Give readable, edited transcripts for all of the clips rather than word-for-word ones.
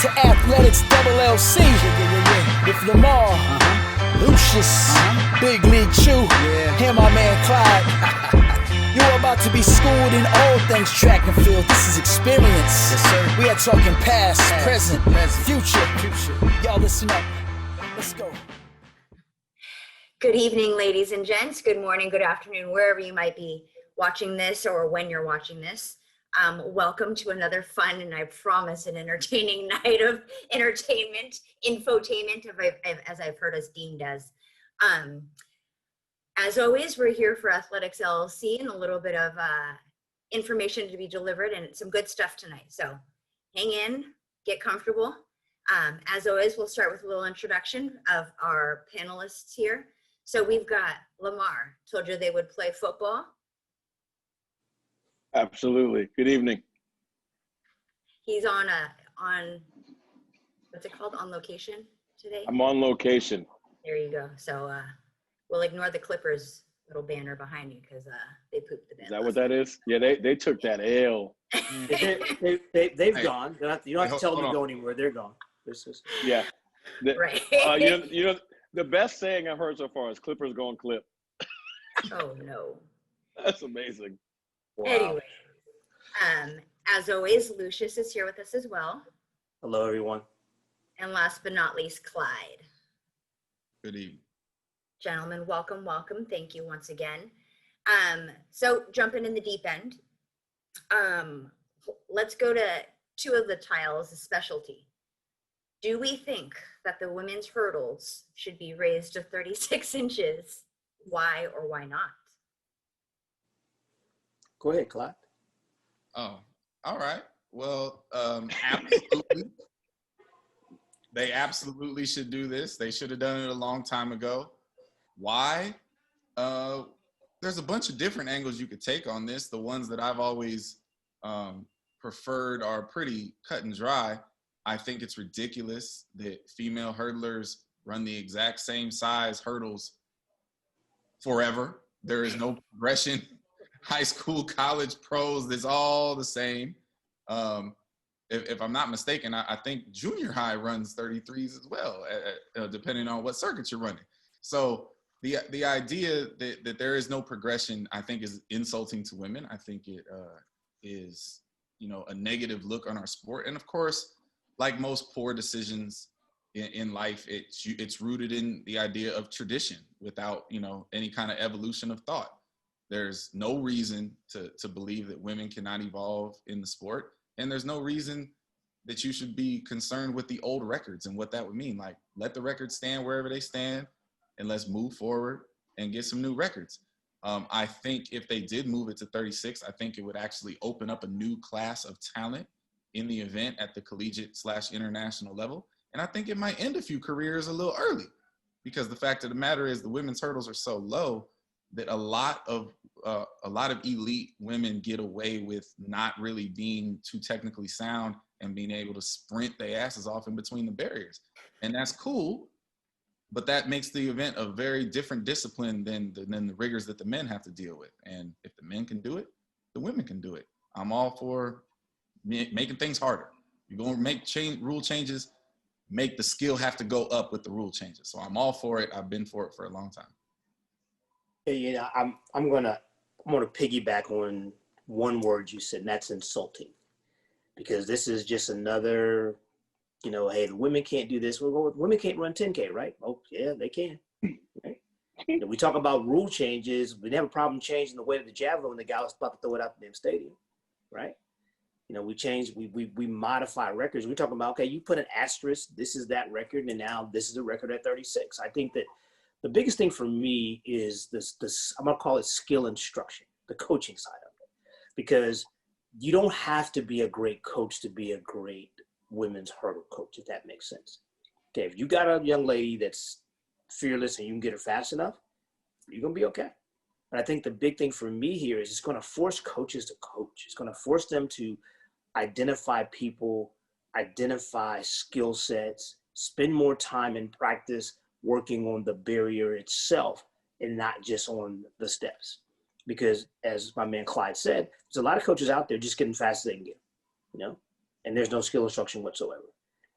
to Athletics LLC with Lamar, Lucius, Big League Chew, and my man Clyde. You're about to be schooled in all things track and field. This is experience. Yes, sir. We are talking past, present, future. Y'all listen up. Let's go. Good evening, ladies and gents. Good morning, good afternoon, wherever you might be watching this or when you're watching this. Welcome to another fun and I promise an entertaining night of entertainment, infotainment, as I've heard us deemed as. As always, we're here for Athletics LLC and a little bit of information to be delivered and some good stuff tonight. So hang in, get comfortable. As always, we'll start with a little introduction of our panelists here. So we've got Lamar, told you they would play football. Absolutely. Good evening. He's on what's it called? On location today? I'm on location. There you go. So we'll ignore the Clippers little banner behind you because they pooped the bed. Is that what that is? Yeah, they took that L. They've gone. You don't have to tell them to go anywhere. They're gone. Yeah. Right. You know, the best saying I've heard so far is Clippers going clip. Oh, no. That's amazing. Wow. Anyway, as always, Lucius is here with us as well. Hello, everyone. And last but not least, Clyde. Good evening. Gentlemen, welcome. Thank you once again. So jumping in the deep end, let's go to two of the tiles, the specialty. Do we think that the women's hurdles should be raised to 36 inches? Why or why not? Go ahead, Clyde. Oh, all right. Well, absolutely. They absolutely should do this. They should have done it a long time ago. Why? There's a bunch of different angles you could take on this. The ones that I've always preferred are pretty cut and dry. I think it's ridiculous that female hurdlers run the exact same size hurdles forever. There is no progression. High school, college, pros, it's all the same. If I'm not mistaken, I think junior high runs 33s as well, depending on what circuit you're running. So the idea that there is no progression, I think, is insulting to women. I think it is, a negative look on our sport. And of course, like most poor decisions in life, it's rooted in the idea of tradition without, any kind of evolution of thought. There's no reason to believe that women cannot evolve in the sport. And there's no reason that you should be concerned with the old records and what that would mean. Like, let the records stand wherever they stand and let's move forward and get some new records. I think if they did move it to 36, I think it would actually open up a new class of talent in the event at the collegiate/international level. And I think it might end a few careers a little early because the fact of the matter is the women's hurdles are so low that a lot of elite women get away with not really being too technically sound and being able to sprint their asses off in between the barriers. And that's cool, but that makes the event a very different discipline than the rigors that the men have to deal with. And if the men can do it, the women can do it. I'm all for making things harder. You're going to make rule changes, make the skill have to go up with the rule changes. So I'm all for it. I've been for it for a long time. Yeah, I'm gonna piggyback on one word you said, and that's insulting, because this is just another, hey, the women can't do this. Women can't run 10K, right? Oh yeah, they can. Right? We talk about rule changes. We have a problem changing the weight of the javelin when the guy was about to throw it out the damn stadium, right? We modify records. We're talking about, okay, you put an asterisk. This is that record, and now this is a record at 36. I think that the biggest thing for me is this, I'm gonna call it skill instruction, the coaching side of it. Because you don't have to be a great coach to be a great women's hurdle coach, if that makes sense. Okay, if you got a young lady that's fearless and you can get her fast enough, you're gonna be okay. But I think the big thing for me here is it's gonna force coaches to coach. It's gonna force them to identify people, identify skill sets, spend more time in practice working on the barrier itself and not just on the steps. Because as my man Clyde said, there's a lot of coaches out there just getting fast as they can get, and there's no skill instruction whatsoever.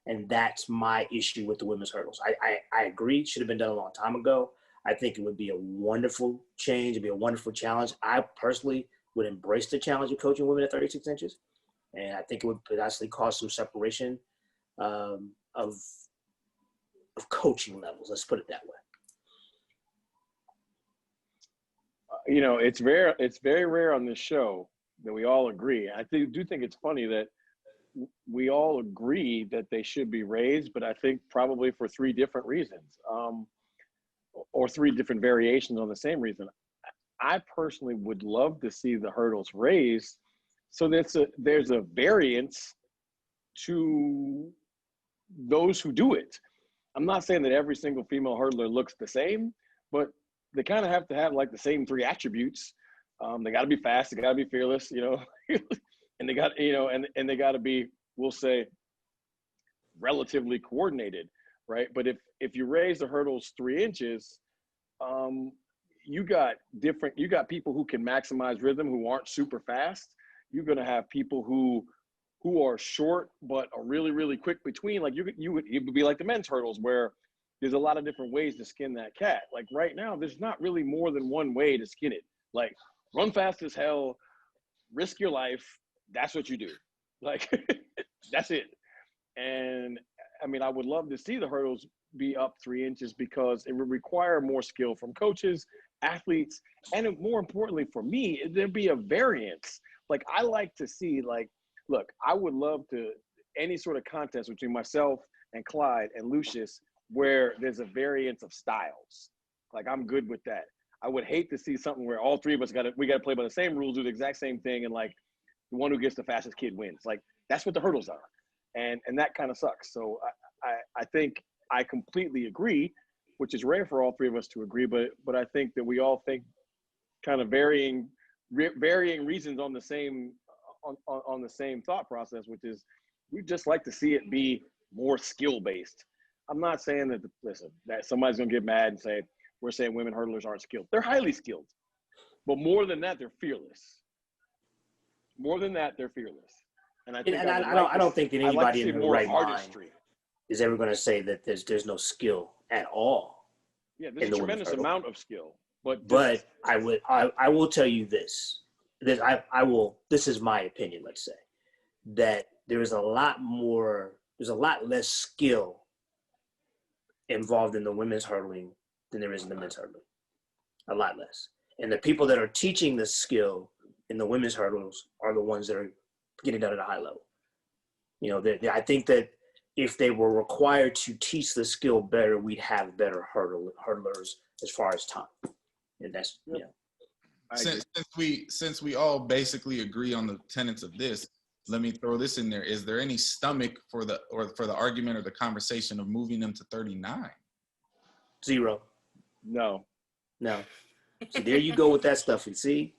And that's my issue with the women's hurdles. I agree, should have been done a long time ago. I think it would be a wonderful change. It'd be a wonderful challenge. I personally would embrace the challenge of coaching women at 36 inches. And I think it would actually cause some separation of coaching levels. Let's put it that way. You know, it's very rare on this show that we all agree. I do think it's funny that we all agree that they should be raised, but I think probably for three different reasons, or three different variations on the same reason. I personally would love to see the hurdles raised so there's a variance to those who do it. I'm not saying that every single female hurdler looks the same, but they kind of have to have like the same three attributes. They got to be fast, they got to be fearless, you know, and they got, you know, and they got to be, we'll say, relatively coordinated, right? But if you raise the hurdles 3 inches, you got people who can maximize rhythm who aren't super fast. You're going to have people who are short but are really, really quick between. Like you would be like the men's hurdles where there's a lot of different ways to skin that cat. Like right now, there's not really more than one way to skin it. Like run fast as hell, risk your life. That's what you do. Like that's it. And I mean, I would love to see the hurdles be up 3 inches because it would require more skill from coaches, athletes, and more importantly for me, there'd be a variance. Like I like to see, like, look, I would love to any sort of contest between myself and Clyde and Lucius where there's a variance of styles. Like I'm good with that. I would hate to see something where all three of us we gotta play by the same rules, do the exact same thing, and like the one who gets the fastest kid wins. Like that's what the hurdles are. And that kind of sucks. So I think I completely agree, which is rare for all three of us to agree, but I think that we all think kind of varying reasons on the same on the same thought process, which is we just like to see it be more skill based. I'm not saying that that somebody's gonna get mad and say we're saying women hurdlers aren't skilled. They're highly skilled, but more than that, they're fearless. More than that, they're fearless. And I don't think that anybody in their right mind is ever going to say that there's no skill at all. Yeah, there's a tremendous amount of skill, but I will tell you this. This is my opinion. Let's say that there's a lot less skill involved in the women's hurdling than there is in the men's hurdling. A lot less. And the people that are teaching the skill in the women's hurdles are the ones that are getting done at a high level. You know, I think that if they were required to teach the skill better, we'd have better hurdlers as far as time. And that's, you know. Since we all basically agree on the tenets of this, let me throw this in there. Is there any stomach for the argument or the conversation of moving them to 39? Zero. No. So there you go with that stuff. And see,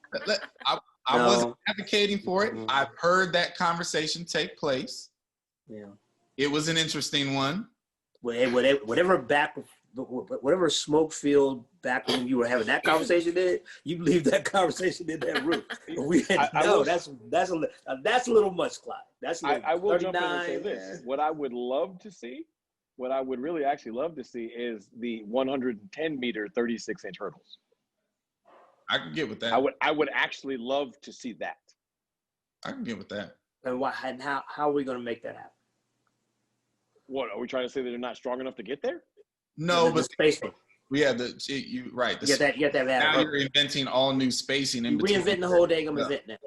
I wasn't advocating for it. I've heard that conversation take place. Yeah. It was an interesting one. Whatever smoke filled back when you were having that conversation there, you leave that conversation in that room. That's a little much, Clyde. That's I will jump in and say this. What I would love to see, what I would really actually love to see is the 110 meter 36-inch hurdles. I can get with that. I would actually love to see that. I can get with that. And how are we going to make that happen? What are we trying to say that they're not strong enough to get there? No, but spacing. Yeah, you right. You get that. Now you're inventing all new spacing. You're reinventing the whole day. I'm inventing it.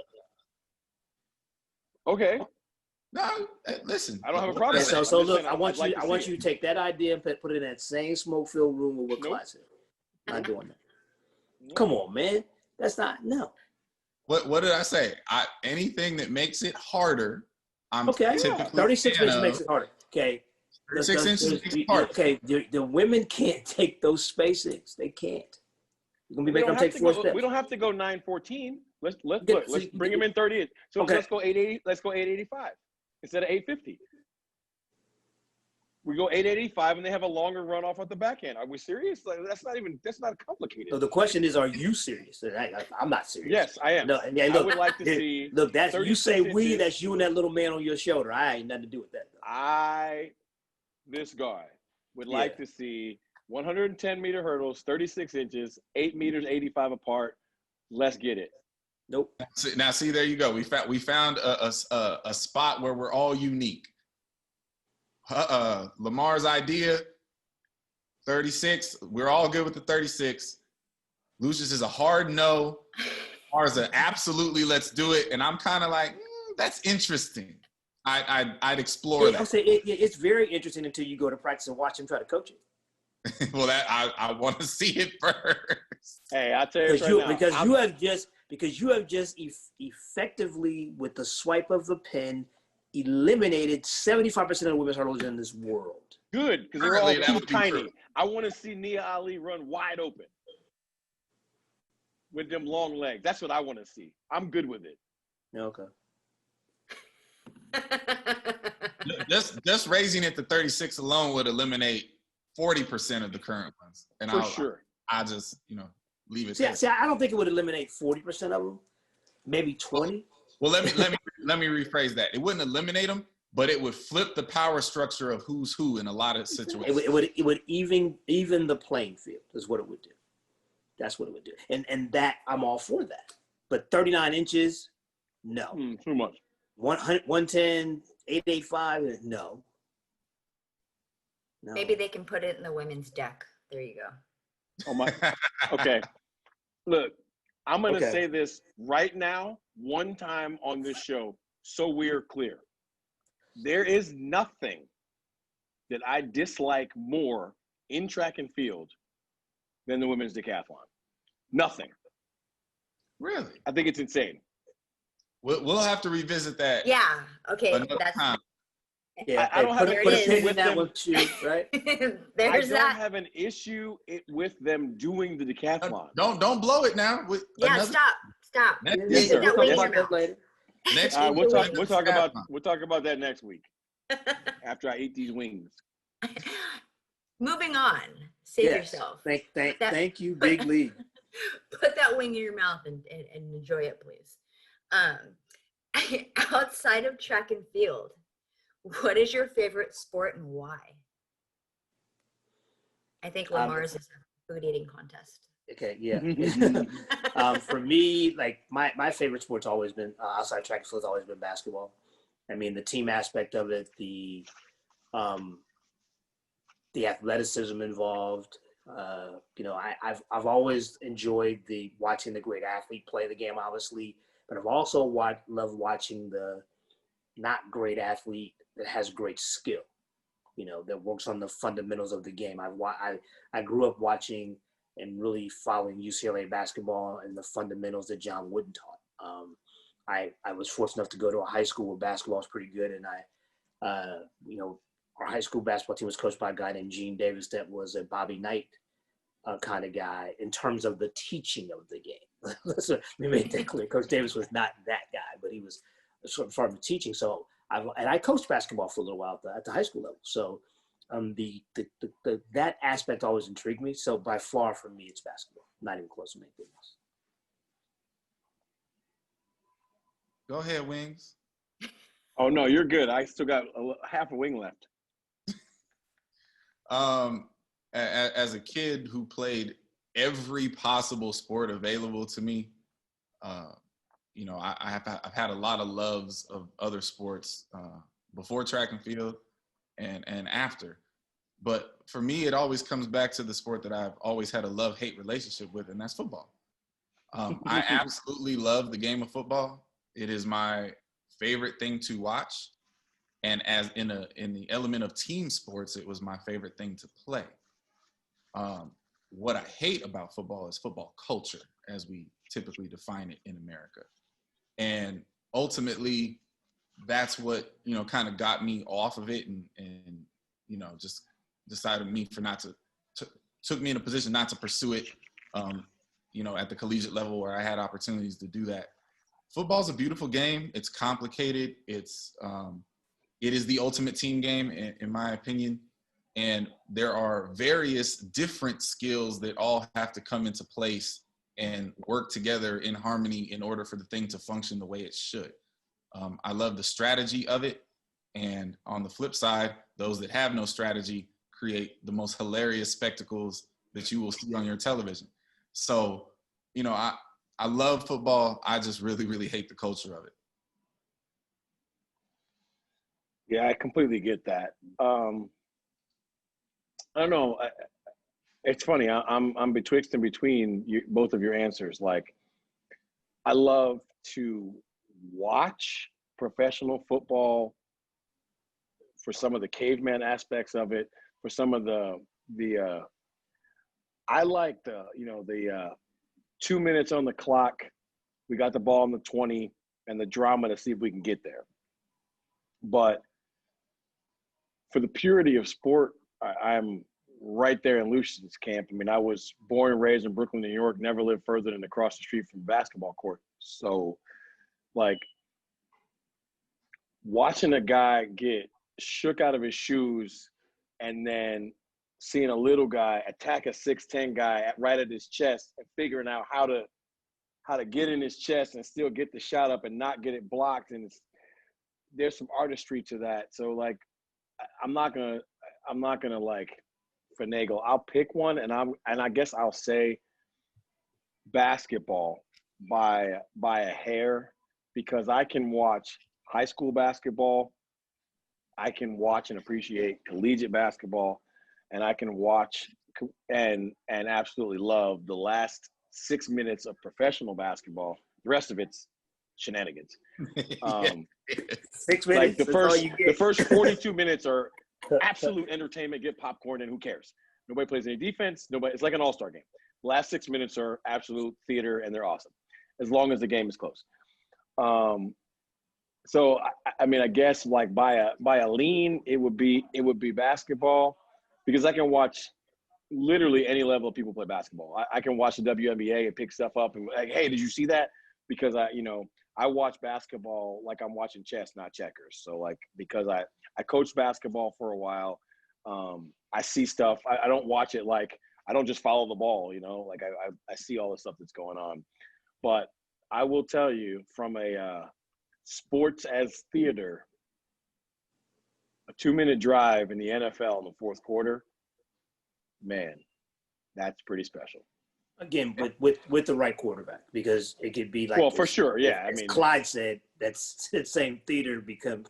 Okay. No, listen. I don't have a problem. So look, I want you to take that idea and put it in that same smoke-filled room with what Clyde said. Not doing that. Come on, man. That's not no. What did I say? Anything that makes it harder. I'm okay. Typically 36 inches makes it harder. Okay. 36 inches makes it harder. Okay. The women can't take those spacings. They can't. You're gonna be making them take 4 steps. We don't have to go 914. Let's bring them in 38. So let's go 880. Let's go 885 instead of 850. We go 885 and they have a longer runoff at the back end. Are we serious? Like, that's not complicated. So the question is, are you serious? I'm not serious. Yes, I am. No, look, I would like to see. Look, that's you say we. That's you and that little man on your shoulder. I ain't nothing to do with that. I this guy would like to see 110-meter hurdles, 36 inches, 8 meters, 85 apart. Let's get it. Nope. Now, see, there you go. We found a spot where we're all unique. Lamar's idea, 36. We're all good with the 36. Lucius is a hard no. Lamar's a absolutely let's do it. And I'm kind of like, that's interesting. I'd explore that. I'll say it's very interesting until you go to practice and watch him try to coach it. Well, that I want to see it first. Hey, I'll tell you right now. Because you have just effectively, with the swipe of the pen, eliminated 75% of the women's hurdles in this world. Good, because they're all too tiny. I want to see Nia Ali run wide open with them long legs. That's what I want to see. I'm good with it. Okay. Just raising it to 36 alone would eliminate 40% of the current ones. And I just, leave it there. See, I don't think it would eliminate 40% of them. Maybe 20. Well, let me rephrase that. It wouldn't eliminate them, but it would flip the power structure of who's who in a lot of situations. It would even the playing field is what it would do. That's what it would do. And that, I'm all for that. But 39 inches, no. Too much. 110, 885, no. Maybe they can put it in the women's deck. There you go. Oh my. Okay. Look, I'm going to say this right now, one time on this show, so we're clear. There is nothing that I dislike more in track and field than the women's decathlon. Nothing. Really? I think it's insane. We'll have to revisit that. Yeah. Okay. That's time. Yeah, I don't have an issue with that them. one too, right? There's I don't that. have an issue with them doing the decathlon. Don't blow it now. Stop. Yes, sir. We'll talk about that later. Next We'll week, talk about that next week after I eat these wings. Moving on. Save yourself. Thank you, Big League. Put that wing in your mouth and enjoy it, please. Outside of track and field, what is your favorite sport and why? I think Lamar's is a food eating contest. Okay, yeah. For me, like my favorite sport's always been outside track and field's always been basketball. I mean, the team aspect of it, the athleticism involved. I've always enjoyed watching the great athlete play the game, obviously, but I've also loved watching the not great athlete that has great skill, that works on the fundamentals of the game. I grew up watching and really following UCLA basketball and the fundamentals that John Wooden taught. I was fortunate enough to go to a high school where basketball was pretty good, and our high school basketball team was coached by a guy named Gene Davis that was a Bobby Knight kind of guy in terms of the teaching of the game. Let me make that clear. Coach Davis was not that guy, but he was sort of part of the teaching. So I coached basketball for a little while at the high school level. So that aspect always intrigued me. So by far for me, it's basketball. Not even close to anything else. Go ahead, Wings. Oh no, you're good. I still got half a wing left. As a kid who played every possible sport available to me, I've had a lot of loves of other sports before track and field and after. But for me, it always comes back to the sport that I've always had a love-hate relationship with, and that's football. I absolutely love the game of football. It is my favorite thing to watch. And as in the element of team sports, it was my favorite thing to play. What I hate about football is football culture, as we typically define it in America. And ultimately, that's what, kind of got me off of it and just decided took me in a position not to pursue it, at the collegiate level where I had opportunities to do that. Football's a beautiful game. It's complicated. It is the ultimate team game, in my opinion. And there are various different skills that all have to come into place and work together in harmony in order for the thing to function the way it should. I love the strategy of it. And on the flip side, those that have no strategy create the most hilarious spectacles that you will see on your television. So, you know, I love football. I just really, really hate the culture of it. Yeah, I completely get that. I don't know. It's funny. I'm betwixt and between both of your answers. Like, I love to watch professional football for some of the caveman aspects of it, for some of the I like the 2 minutes on the clock, we got the ball on the 20, and the drama to see if we can get there. But for the purity of sport, I'm right there in Lucian's camp. I mean, I was born and raised in Brooklyn, New York, never lived further than across the street from a basketball court. So, like, watching a guy get shook out of his shoes and then seeing a little guy attack a 6'10" guy right at his chest and figuring out how to get in his chest and still get the shot up and not get it blocked. And there's some artistry to that. So, like, I'm not gonna like finagle. I'll pick one, and I guess I'll say basketball by a hair, because I can watch high school basketball, I can watch and appreciate collegiate basketball, and I can watch and absolutely love the last 6 minutes of professional basketball. The rest of it's shenanigans. 6 minutes. Like the first 42 minutes are absolute entertainment. Get popcorn, and who cares? Nobody plays any defense. Nobody. It's like an all-star game. The last 6 minutes are absolute theater, and they're awesome, as long as the game is close. So I mean, I guess like by a lean, it would be basketball, because I can watch literally any level of people play basketball. I can watch the WNBA and pick stuff up and like, hey, did you see that? Because I watch basketball like I'm watching chess, not checkers. So like, because I coached basketball for a while, I see stuff. I don't watch it like, I don't just follow the ball, like I see all the stuff that's going on. But I will tell you, from a sports as theater, a 2-minute drive in the NFL in the fourth quarter, man, that's pretty special. Again, with the right quarterback, because it could be like, well, for sure, yeah. As Clyde said, that's the same theater can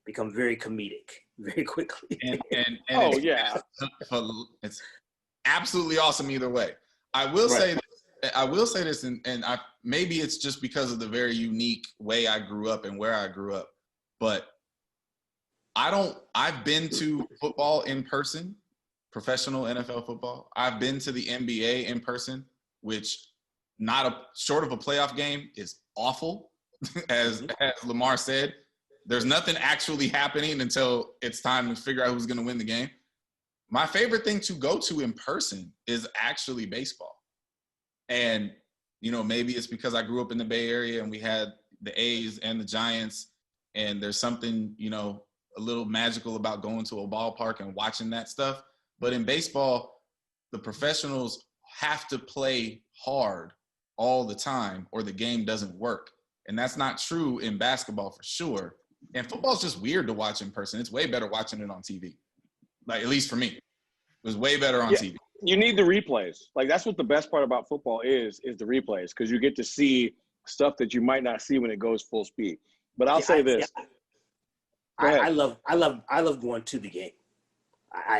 become very comedic very quickly. And oh yeah, it's absolutely awesome either way. I will say this, and maybe it's just because of the very unique way I grew up and where I grew up, but I've been to football in person, professional NFL football. I've been to the NBA in person, which short of a playoff game is awful. As Lamar said, there's nothing actually happening until it's time to figure out who's going to win the game. My favorite thing to go to in person is actually baseball. And, maybe it's because I grew up in the Bay Area and we had the A's and the Giants, and there's something, a little magical about going to a ballpark and watching that stuff. But in baseball, the professionals have to play hard all the time or the game doesn't work. And that's not true in basketball for sure. And football is just weird to watch in person. It's way better watching it on TV. Like, at least for me, it was way better on TV. You need the replays. Like, that's what the best part about football is the replays, because you get to see stuff that you might not see when it goes full speed. But I'll say this. I love going to the game.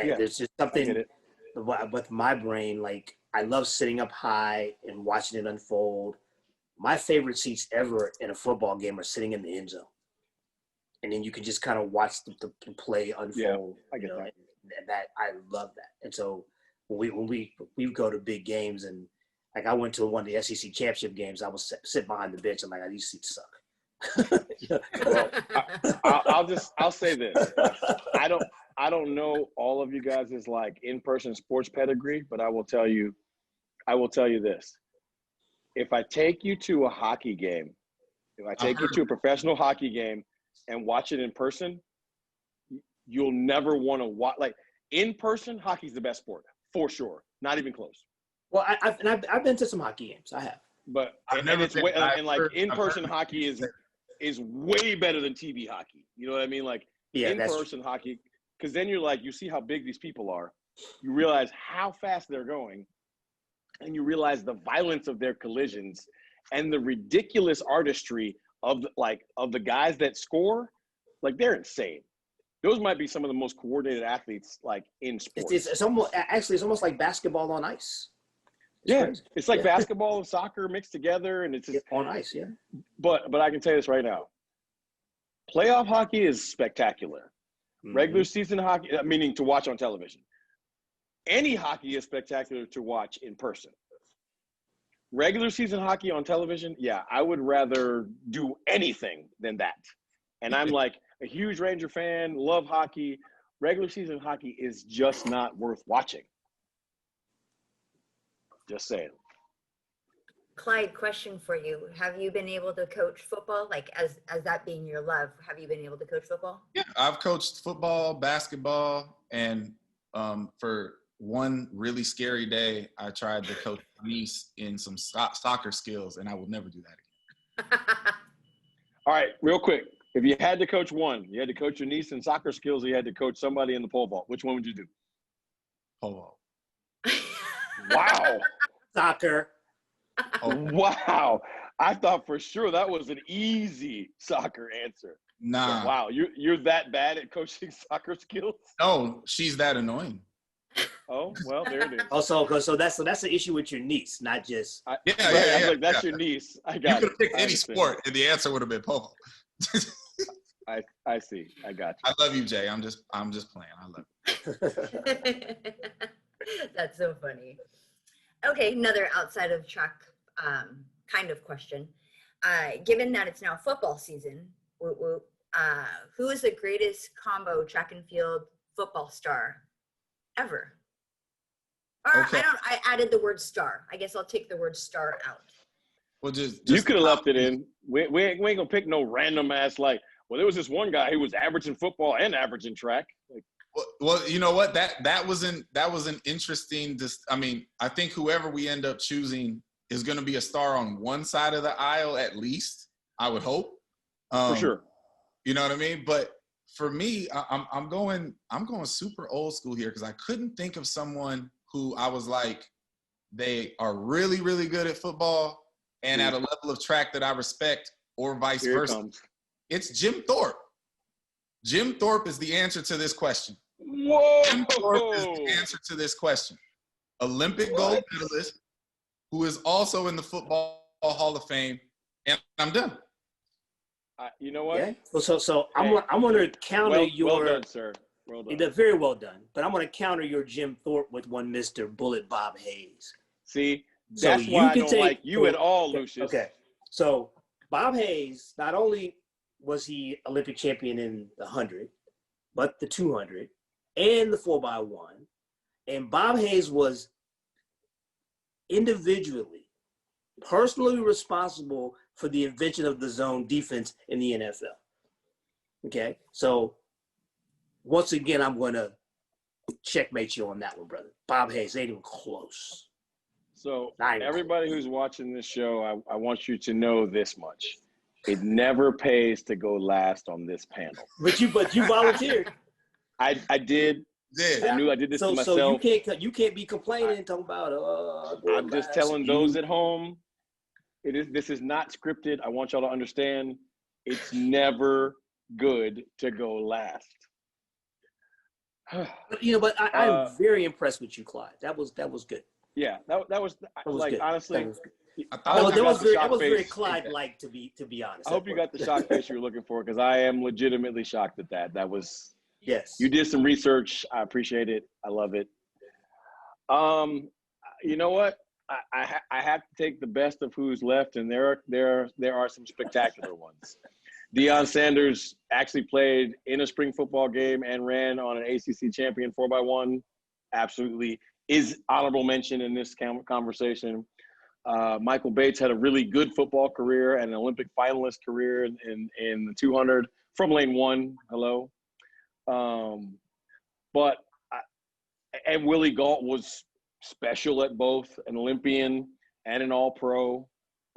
There's just something with my brain. Like, I love sitting up high and watching it unfold. My favorite seats ever in a football game are sitting in the end zone, and then you can just kind of watch the play unfold. Yeah, I get that. And that I love that. And so when we go to big games, and like I went to one of the SEC championship games, I was sit behind the bench. I'm like, these seats suck. Well, I'll say this. I don't know all of you guys' like in-person sports pedigree, but I will tell you this. If I take you to a hockey game, if I take you to a professional hockey game and watch it in person, you'll never want to watch. Like, in person, hockey's the best sport for sure. Not even close. Well, I've been to some hockey games. I have, but in person hockey is way better than TV hockey. You know what I mean? Like, in-person hockey, because then you're like, you see how big these people are. You realize how fast they're going, and you realize the violence of their collisions and the ridiculous artistry of the guys that score. Like, they're insane. Those might be some of the most coordinated athletes like in sports. It's almost like basketball on ice. Crazy. It's like basketball and soccer mixed together, and it's just, on ice. Yeah. But I can tell you this right now: playoff hockey is spectacular. Mm-hmm. Regular season hockey, meaning to watch on television. Any hockey is spectacular to watch in person. Regular season hockey on television, yeah, I would rather do anything than that. And I'm like a huge Ranger fan, love hockey. Regular season hockey is just not worth watching. Just saying. Clyde, question for you. Have you been able to coach football? Like, as that being your love, have you been able to coach football? Yeah, I've coached football, basketball, and for one really scary day, I tried to coach my niece in some soccer skills, and I will never do that again. All right, real quick. If you had to coach one, you had to coach your niece in soccer skills, or you had to coach somebody in the pole vault, which one would you do? Pole vault. Wow. Soccer. Oh. Wow. I thought for sure that was an easy soccer answer. Nah. Wow. You're that bad at coaching soccer skills? No, she's that annoying. Oh, well, there it is. So that's the issue with your niece, not just. Yeah. Like, that's your niece. I got it. You could have picked any sport, and the answer would have been pole vault. I see. I got you. I love you, Jay. I'm just playing. I love you. That's so funny. Okay, another outside of track kind of question. Given that it's now football season, who is the greatest combo track and field football star ever? Or Okay. I added the word star. I guess I'll take the word star out. Well, just you could have left it in. We ain't gonna pick no random ass like. Well, there was this one guy who was average in football and average in track. Like, well, you know what? That was an interesting. I think whoever we end up choosing is going to be a star on one side of the aisle at least. I would hope. For sure. You know what I mean? But for me, I'm going super old school here because I couldn't think of someone who I was like, they are really, really good at football and at a level of track that I respect, or vice versa. It's Jim Thorpe. Jim Thorpe is the answer to this question. Whoa! Jim Thorpe is the answer to this question. Olympic gold medalist who is also in the Football Hall of Fame, and I'm done. You know what? Yeah. So I'm going to counter your. Well done, sir. Well done. Very well done. But I'm going to counter your Jim Thorpe with one Mr. Bullet Bob Hayes. See, that's why I don't like you at all, Lucius. Okay. So Bob Hayes, not only was he Olympic champion in the 100, but the 200 and the 4x1. And Bob Hayes was personally responsible for the invention of the zone defense in the NFL. Okay. So once again, I'm going to checkmate you on that one, brother. Bob Hayes ain't even close. So everybody who's watching this show, I want you to know this much. It never pays to go last on this panel. But you volunteered. I did. Yeah. I knew I did this to myself. So you can't be complaining and talking about. I'm just telling those at home. This is not scripted. I want y'all to understand. It's never good to go last. But I'm very impressed with you, Clyde. That was good. Yeah, that was like good. honestly. That was very Clyde-like to be honest. I hope you got the shock face you were looking for, because I am legitimately shocked at that. That was You did some research. I appreciate it. I love it. You know what? I have to take the best of who's left, and there are some spectacular ones. Deion Sanders actually played in a spring football game and ran on an ACC champion 4x1. Absolutely is honorable mention in this conversation. Michael Bates had a really good football career and an Olympic finalist career in the 200 from lane 1. Hello. And Willie Gault was special at both, an Olympian and an All-Pro.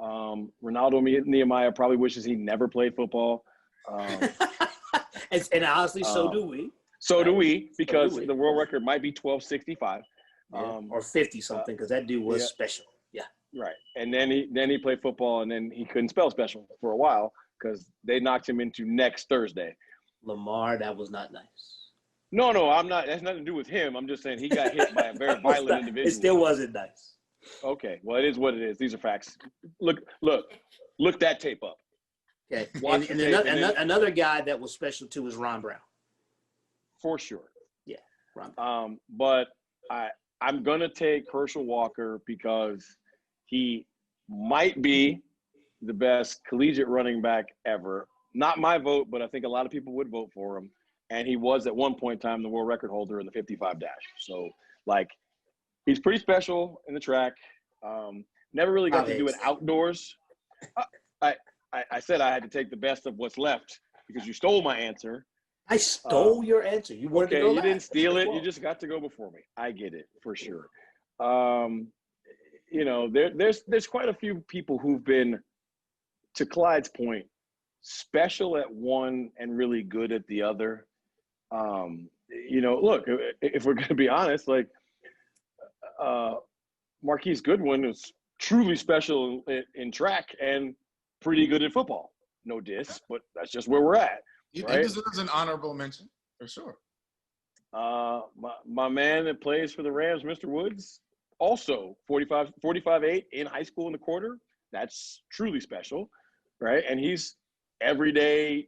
Ronaldo Nehemiah probably wishes he never played football. And honestly, so do we. So do we, because So do we. the world record might be 12:65. Or 50 something, because that dude was special. Yeah. Right. And then he played football, and then he couldn't spell special for a while because they knocked him into next Thursday. Lamar, that was not nice. No, I'm not. That's nothing to do with him. I'm just saying he got hit by a very violent individual. It still wasn't nice. Okay. Well, it is what it is. These are facts. Look that tape up. Okay. Watch And the tape, another guy that was special too was Ron Brown. For sure. Yeah. Ron Brown. But I'm gonna take Herschel Walker because he might be the best collegiate running back ever. Not my vote, but I think a lot of people would vote for him. And he was at one point in time the world record holder in the 55 dash. So, like, he's pretty special in the track. Never really got to do it outdoors. I said I had to take the best of what's left because you stole my answer. I stole your answer. You wanted to go you last. didn't steal it. You just got to go before me. I get it for sure. There's quite a few people who've been, to Clyde's point, special at one and really good at the other. Look, if we're going to be honest, like Marquise Goodwin is truly special in track and pretty good at football. No diss, but that's just where we're at. He right? deserves an honorable mention for sure. My man that plays for the Rams, Mr. Woods, also 45-8 in high school in the quarter. That's truly special, right? And he's everyday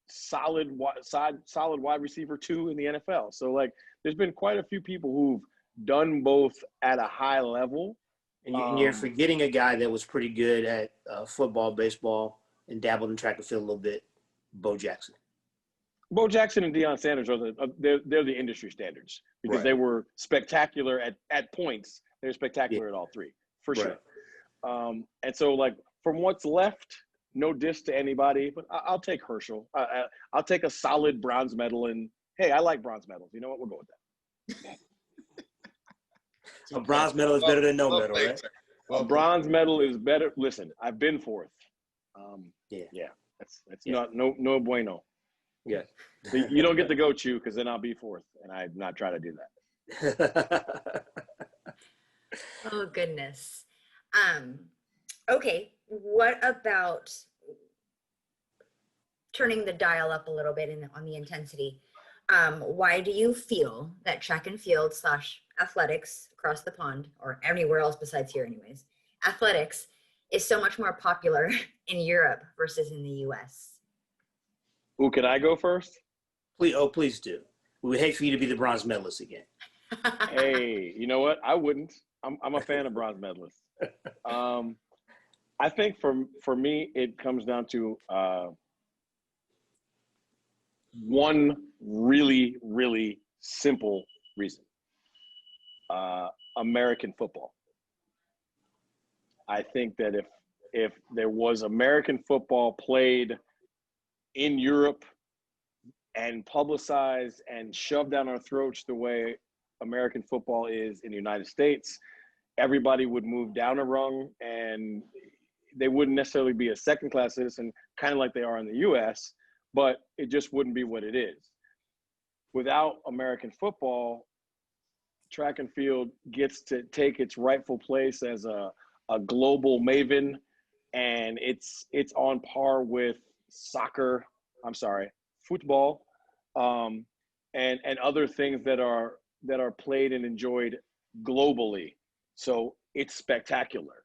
solid wide receiver 2 in the NFL. So, like, there's been quite a few people who've done both at a high level. And you're forgetting a guy that was pretty good at football, baseball, and dabbled in track and field a little bit, Bo Jackson. Bo Jackson and Deion Sanders are they're the industry standards because they were spectacular at points. They were spectacular at all three, for sure. And so, like, from what's left, no diss to anybody, but I'll take Herschel. I'll take a solid bronze medal, and hey, I like bronze medals. You know what? We'll go with that. A bronze medal is better than no medal, right? A bronze medal is better. Listen, I've been fourth. That's not no bueno. Yeah. So you don't get to go, Chew, because then I'll be fourth, and I'm not trying to do that. Oh, goodness. Okay, what about turning the dial up a little bit on the intensity? Why do you feel that track and field / athletics across the pond, or anywhere else besides here anyways, athletics is so much more popular in Europe versus in the US? Ooh, can I go first? Please do. We would hate for you to be the bronze medalist again. Hey, you know what? I wouldn't. I'm a fan of bronze medalists. I think for me, it comes down to one really, really simple reason. American football. I think that if there was American football played in Europe and publicized and shoved down our throats the way American football is in the United States, everybody would move down a rung and they wouldn't necessarily be a second-class citizen, kind of like they are in the U.S., but it just wouldn't be what it is. Without American football, track and field gets to take its rightful place as a global maven, and it's on par with football, and other things that are played and enjoyed globally. So it's spectacular,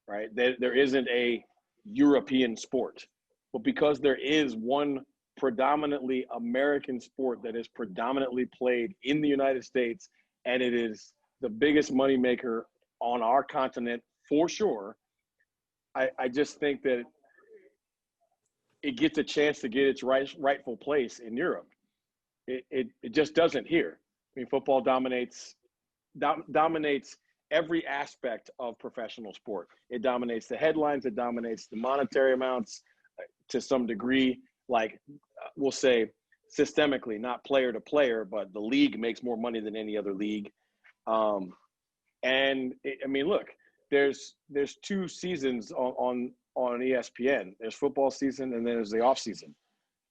right? There isn't a European sport, but because there is one predominantly American sport that is predominantly played in the United States, and it is the biggest moneymaker on our continent for sure, I just think that it gets a chance to get its rightful place in Europe. It just doesn't here. I mean, football dominates every aspect of professional sport. It dominates the headlines. It dominates the monetary amounts to some degree. Like, we'll say systemically, not player to player, but the league makes more money than any other league. Look, there's 2 seasons on ESPN. There's football season and then there's the off season.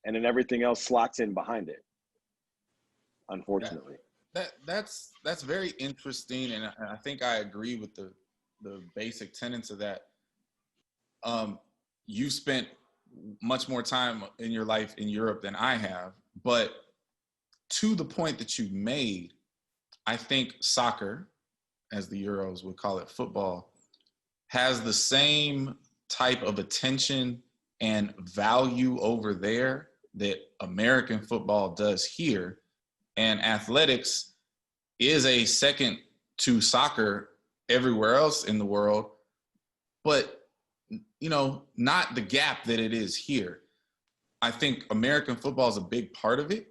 and then everything else slots in behind it, unfortunately. That's very interesting, and I think I agree with the basic tenets of that. You spent much more time in your life in Europe than I have, but to the point that you made, I think soccer, as the Euros would call it, football, has the same type of attention and value over there that American football does here. And athletics is a second to soccer everywhere else in the world, but not the gap that it is here. I think American football is a big part of it.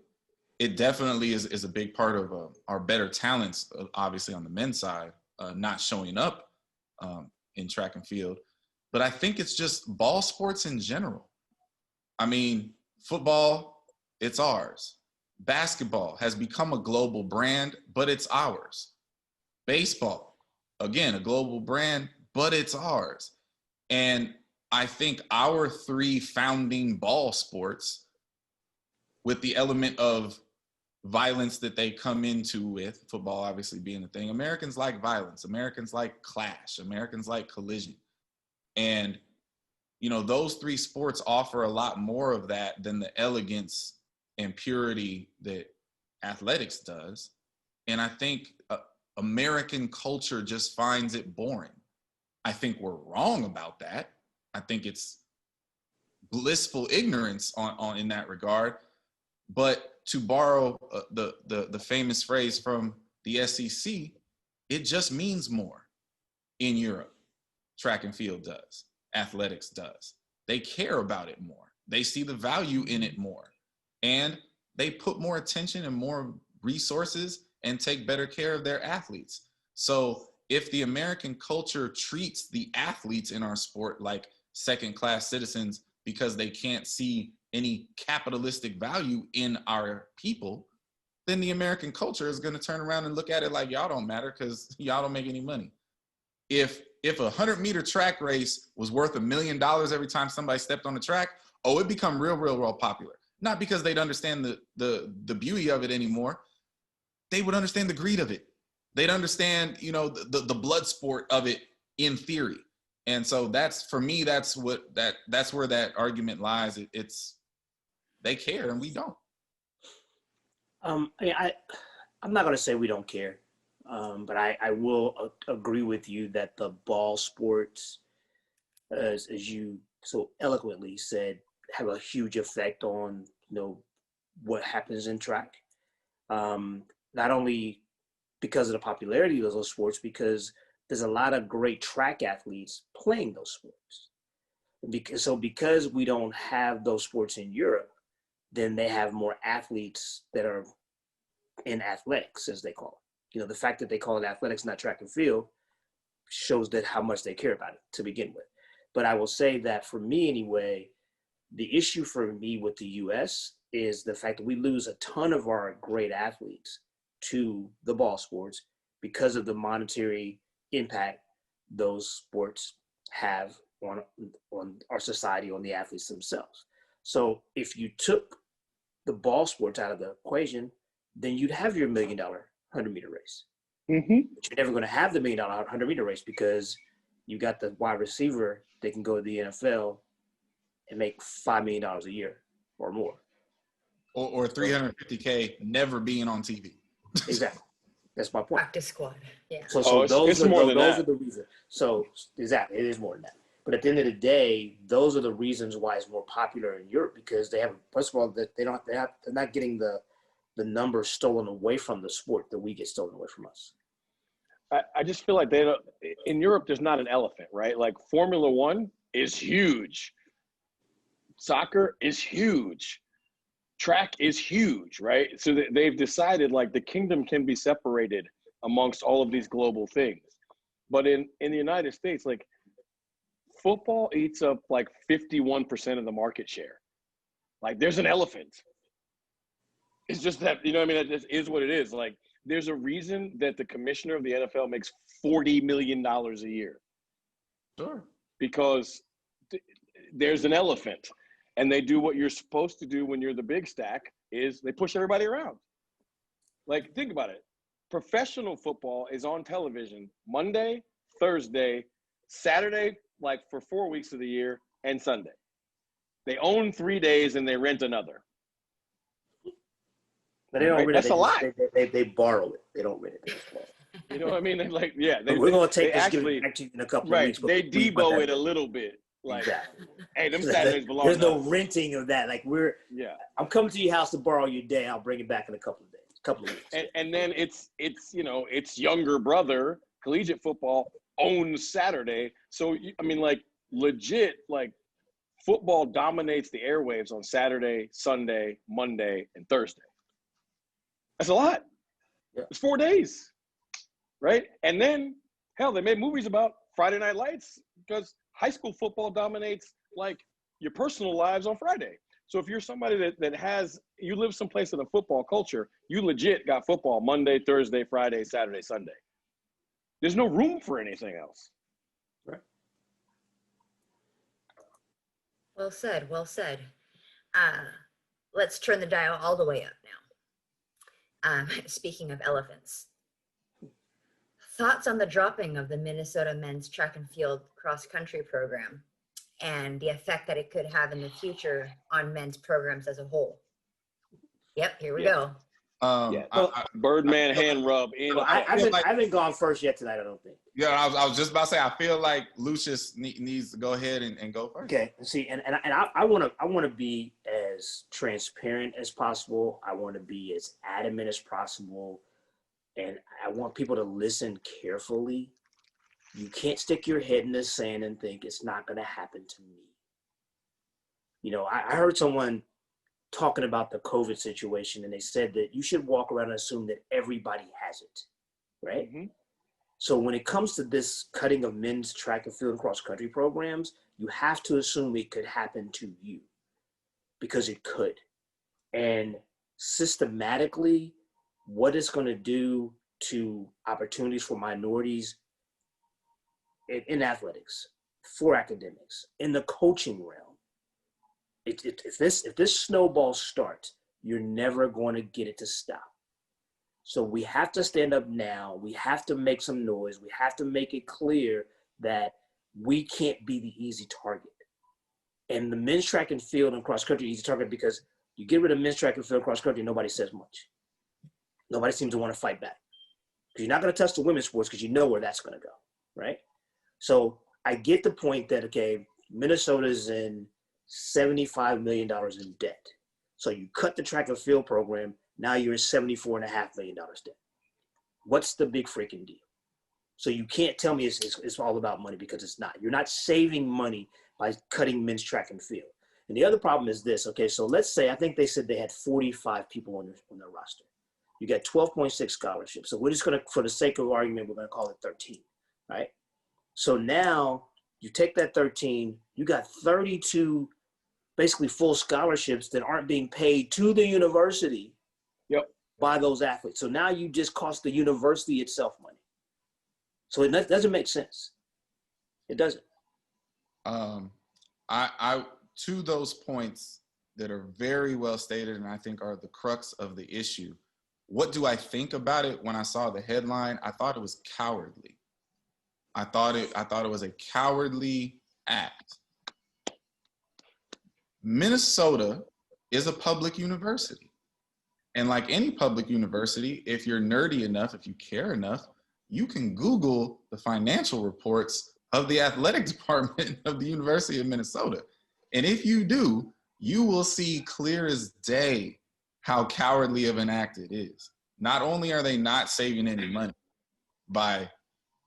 It definitely is a big part of our better talents, obviously on the men's side, not showing up in track and field. But I think it's just ball sports in general. I mean, football, it's ours. Basketball has become a global brand, but it's ours. Baseball, again, a global brand, but it's ours. And I think our three founding ball sports, with the element of violence that they come into with, football obviously being the thing, Americans like violence, Americans like clash, Americans like collision. And, those three sports offer a lot more of that than the elegance and purity that athletics does. And I think American culture just finds it boring. I think we're wrong about that. I think it's blissful ignorance on in that regard. But to borrow the famous phrase from the SEC, it just means more in Europe. Track and field does. Athletics does. They care about it more. They see the value in it more. And they put more attention and more resources and take better care of their athletes. So if the American culture treats the athletes in our sport like second-class citizens because they can't see any capitalistic value in our people, then the American culture is going to turn around and look at it like y'all don't matter because y'all don't make any money. If a 100-meter track race was worth $1 million every time somebody stepped on the track, it'd become real popular. Not because they'd understand the beauty of it anymore. They would understand the greed of it. They'd understand, the blood sport of it in theory. And so that's where that argument lies. It's they care and we don't. I'm not going to say we don't care, but I will agree with you that the ball sports, as you so eloquently said, have a huge effect on what happens in track. Not only because of the popularity of those sports, because there's a lot of great track athletes playing those sports. Because we don't have those sports in Europe, then they have more athletes that are in athletics, as they call it. The fact that they call it athletics, not track and field, shows that how much they care about it to begin with. But I will say that for me anyway, the issue for me with the US is the fact that we lose a ton of our great athletes to the ball sports because of the monetary impact those sports have on our society, on the athletes themselves. So if you took the ball sports out of the equation, then you'd have your $1 million 100-meter race. Mm-hmm. But you're never going to have the $1 million 100-meter race because you got the wide receiver that can go to the NFL and make $5 million a year or more. Or $350K never being on TV. Exactly. That's my point. Practice squad. Yeah. So those are the reasons. So exactly, it is more than that. But at the end of the day, those are the reasons why it's more popular in Europe, because they have, first of all, that they're not getting the numbers stolen away from the sport that we get stolen away from us. I just feel like in Europe, there's not an elephant, right? Like Formula One is huge. Soccer is huge. Track is huge, right? So they've decided like the kingdom can be separated amongst all of these global things. But in the United States, like football eats up like 51% of the market share. Like there's an elephant. It's just that, it just is what it is. Like there's a reason that the commissioner of the NFL makes $40 million a year. Sure. Because there's an elephant. And they do what you're supposed to do when you're the big stack, is they push everybody around. Like, think about it. Professional football is on television Monday, Thursday, Saturday, like for 4 weeks of the year, and Sunday. They own 3 days and they rent another. But they don't Right? rent That's it. a lot. They borrow it. They don't rent it. They just borrow it. You know what I mean? They're like, yeah. We're going to take they this, give actually, it back to you in a couple of right. weeks. But They we want Debo that it a back. little bit. Like, Exactly. hey, them Saturdays belong There's to no us. renting of that. Like, Yeah. I'm coming to your house to borrow your day. I'll bring it back in a couple of days, couple of weeks. And then it's its younger brother, collegiate football, owns Saturday. So, I mean, like, legit, like, football dominates the airwaves on Saturday, Sunday, Monday, and Thursday. That's a lot. Yeah. It's 4 days, right? And then, hell, they made movies about Friday Night Lights because high school football dominates, like, your personal lives on Friday. So if you're somebody that you live someplace in a football culture, you legit got football Monday, Thursday, Friday, Saturday, Sunday. There's no room for anything else. Right. Well said, well said. Let's turn the dial all the way up now. Speaking of elephants, thoughts on the dropping of the Minnesota men's track and field cross country program and the effect that it could have in the future on men's programs as a whole? Yep, here we go. Birdman hand rub in. Well, I haven't gone first yet tonight, I don't think. Yeah, I was just about to say, I feel like Lucius needs to go ahead and go first. Okay, see, and I want to be as transparent as possible. I want to be as adamant as possible, and I want people to listen carefully. You can't stick your head in the sand and think it's not going to happen to me. You know, I heard someone talking about the COVID situation, and they said that you should walk around and assume that everybody has it, right? Mm-hmm. So when it comes to this cutting of men's track and field and cross country programs, you have to assume it could happen to you, because it could. And systematically, what it's going to do to opportunities for minorities in athletics, for academics, in the coaching realm, if this snowball starts, you're never going to get it to stop. So we have to stand up now. We have to make some noise. We have to make it clear that we can't be the easy target. And the men's track and field and cross country easy target, because you get rid of men's track and field and cross country, nobody says much. Nobody seems to want to fight back. Because you're not going to touch the women's sports because you know where that's going to go, right? So I get the point that, okay, Minnesota's in $75 million in debt. So you cut the track and field program, now you're in $74.5 million debt. What's the big freaking deal? So you can't tell me it's all about money, because it's not. You're not saving money by cutting men's track and field. And the other problem is this, okay, so let's say, I think they said they had 45 people on their roster. You got 12.6 scholarships. So we're just going to, for the sake of argument, we're going to call it 13, right? So now you take that 13, you got 32 basically full scholarships that aren't being paid to the university by those athletes. So now you just cost the university itself money. So it doesn't make sense. It doesn't. I to those points that are very well stated, and I think are the crux of the issue. What do I think about it? When I saw the headline, I thought it was cowardly. I thought it was a cowardly act. Minnesota is a public university. And like any public university, if you're nerdy enough, if you care enough, you can Google the financial reports of the athletic department of the University of Minnesota. And if you do, you will see clear as day how cowardly of an act it is. Not only are they not saving any money by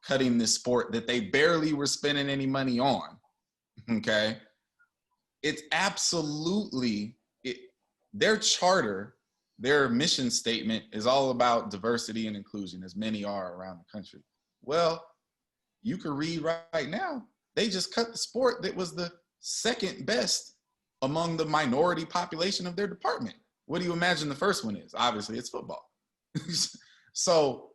cutting this sport that they barely were spending any money on, okay? It's absolutely, their charter, their mission statement is all about diversity and inclusion, as many are around the country. Well, you can read right now, they just cut the sport that was the second best among the minority population of their department. What do you imagine the first one is? Obviously, it's football. So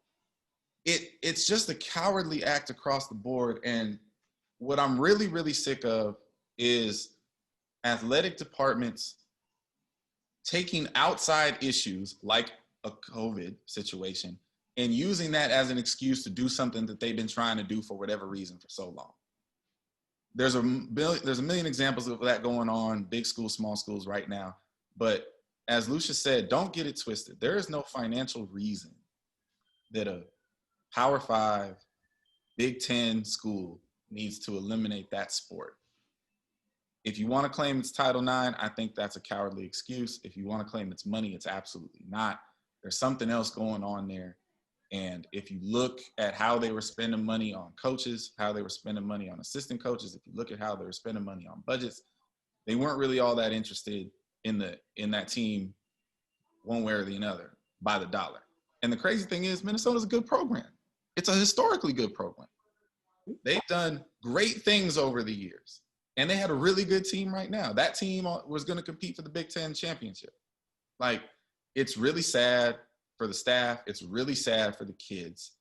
it's just a cowardly act across the board. And what I'm really, really sick of is athletic departments taking outside issues like a COVID situation and using that as an excuse to do something that they've been trying to do for whatever reason for so long. There's a million examples of that going on, big schools, small schools right now. But as Lucius said, don't get it twisted. There is no financial reason that a Power 5, Big 10 school needs to eliminate that sport. If you want to claim it's Title IX, I think that's a cowardly excuse. If you want to claim it's money, it's absolutely not. There's something else going on there. And if you look at how they were spending money on coaches, how they were spending money on assistant coaches, if you look at how they were spending money on budgets, they weren't really all that interested in that team one way or the other by the dollar. And the crazy thing is, Minnesota's a good program. It's a historically good program. They've done great things over the years. And they had a really good team right now. That team was going to compete for the Big Ten championship. Like, it's really sad for the staff. It's really sad for the kids.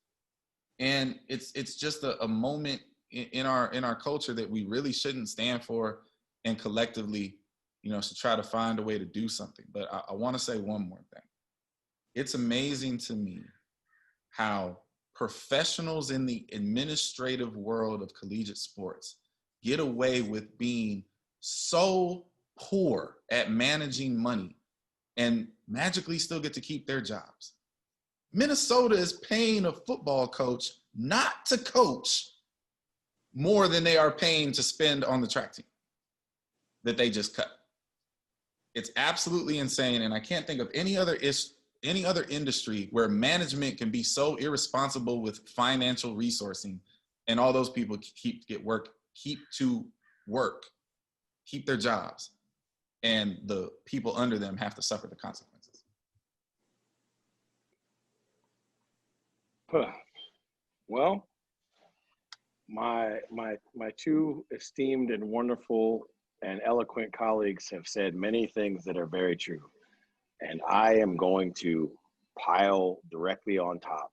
And it's just a moment in our culture that we really shouldn't stand for, and collectively, should try to find a way to do something. But I want to say one more thing. It's amazing to me how professionals in the administrative world of collegiate sports get away with being so poor at managing money and magically still get to keep their jobs. Minnesota is paying a football coach not to coach more than they are paying to spend on the track team that they just cut. It's absolutely insane, and I can't think of any other industry where management can be so irresponsible with financial resourcing, and all those people keep their jobs, and the people under them have to suffer the consequences. Well, my two esteemed and wonderful and eloquent colleagues have said many things that are very true. And I am going to pile directly on top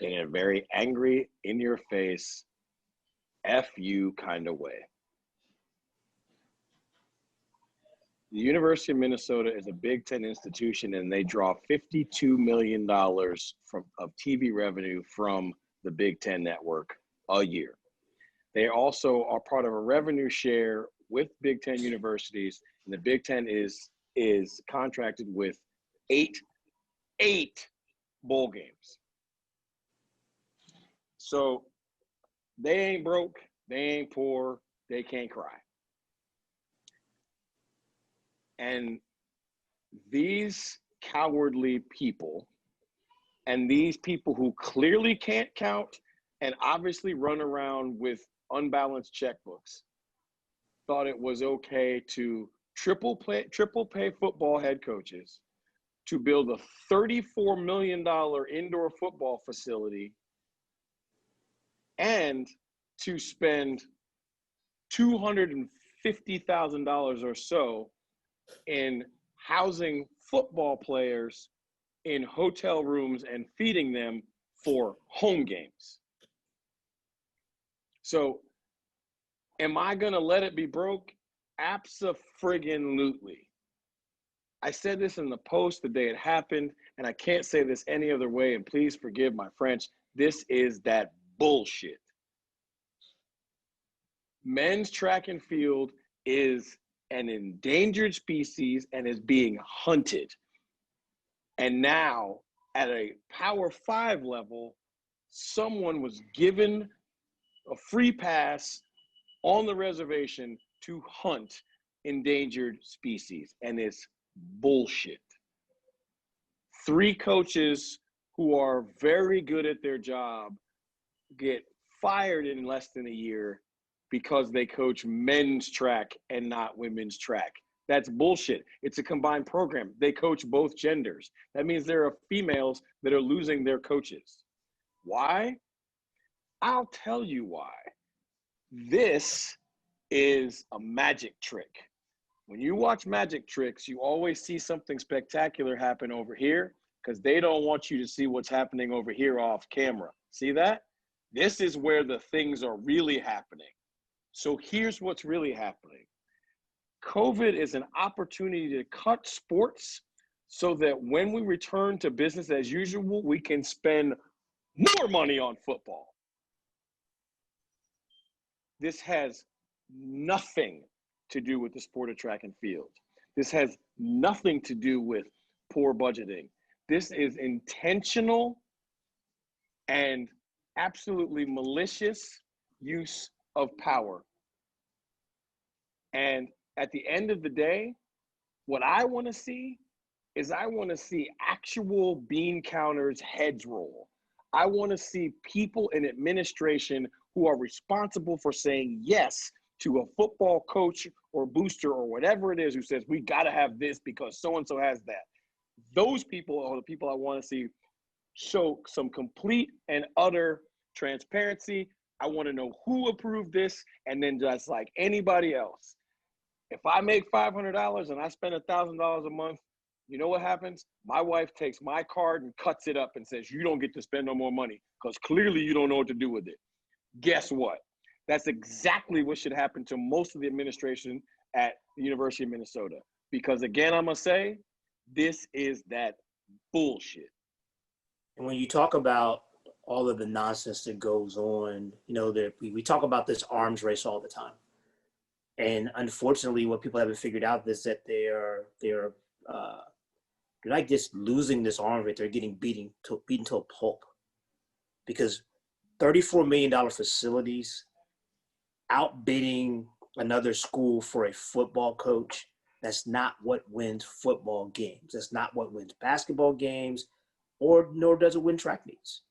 in a very angry, in your face, F you kind of way. The University of Minnesota is a Big Ten institution, and they draw $52 million of TV revenue from the Big Ten network a year. They also are part of a revenue share with Big Ten universities, and the Big Ten is contracted with eight bowl games. So they ain't broke, they ain't poor, they can't cry. And these cowardly people, and these people who clearly can't count and obviously run around with unbalanced checkbooks, thought it was okay to triple pay football head coaches, to build a $34 million indoor football facility, and to spend $250,000 or so in housing football players in hotel rooms and feeding them for home games. So am I going to let it be broke? Abso-friggin-lutely. I said this in the post the day it happened, and I can't say this any other way, and please forgive my French. This is that bullshit. Men's track and field is an endangered species and is being hunted. And now, at a Power 5 level, someone was given a free pass on the reservation to hunt endangered species, and it's bullshit. 3 coaches who are very good at their job get fired in less than a year because they coach men's track and not women's track. That's bullshit. It's a combined program. They coach both genders. That means there are females that are losing their coaches. Why? I'll tell you why. This is a magic trick. When you watch magic tricks, you always see something spectacular happen over here because they don't want you to see what's happening over here off camera. See that? This is where the things are really happening. So here's what's really happening. COVID is an opportunity to cut sports so that when we return to business as usual, we can spend more money on football. This has nothing to do with the sport of track and field. This has nothing to do with poor budgeting. This is intentional and absolutely malicious use of power. And at the end of the day, what I want to see is I want to see actual bean counters heads roll. I want to see people in administration who are responsible for saying yes to a football coach or booster or whatever it is who says, we got to have this because so-and-so has that. Those people are the people I want to see show some complete and utter transparency. I want to know who approved this, and then just like anybody else, if I make $500 and I spend $1,000 a month, you know what happens? My wife takes my card and cuts it up and says, you don't get to spend no more money because clearly you don't know what to do with it. Guess what? That's exactly what should happen to most of the administration at the University of Minnesota. Because again, I'm going to say, this is that bullshit. And when you talk about all of the nonsense that goes on, you know, we talk about this arms race all the time. And unfortunately, what people haven't figured out is that they're not just losing this arms race, they're getting beaten to a pulp. Because $34 million facilities outbidding another school for a football coach, that's not what wins football games. That's not what wins basketball games, nor does it win track meets,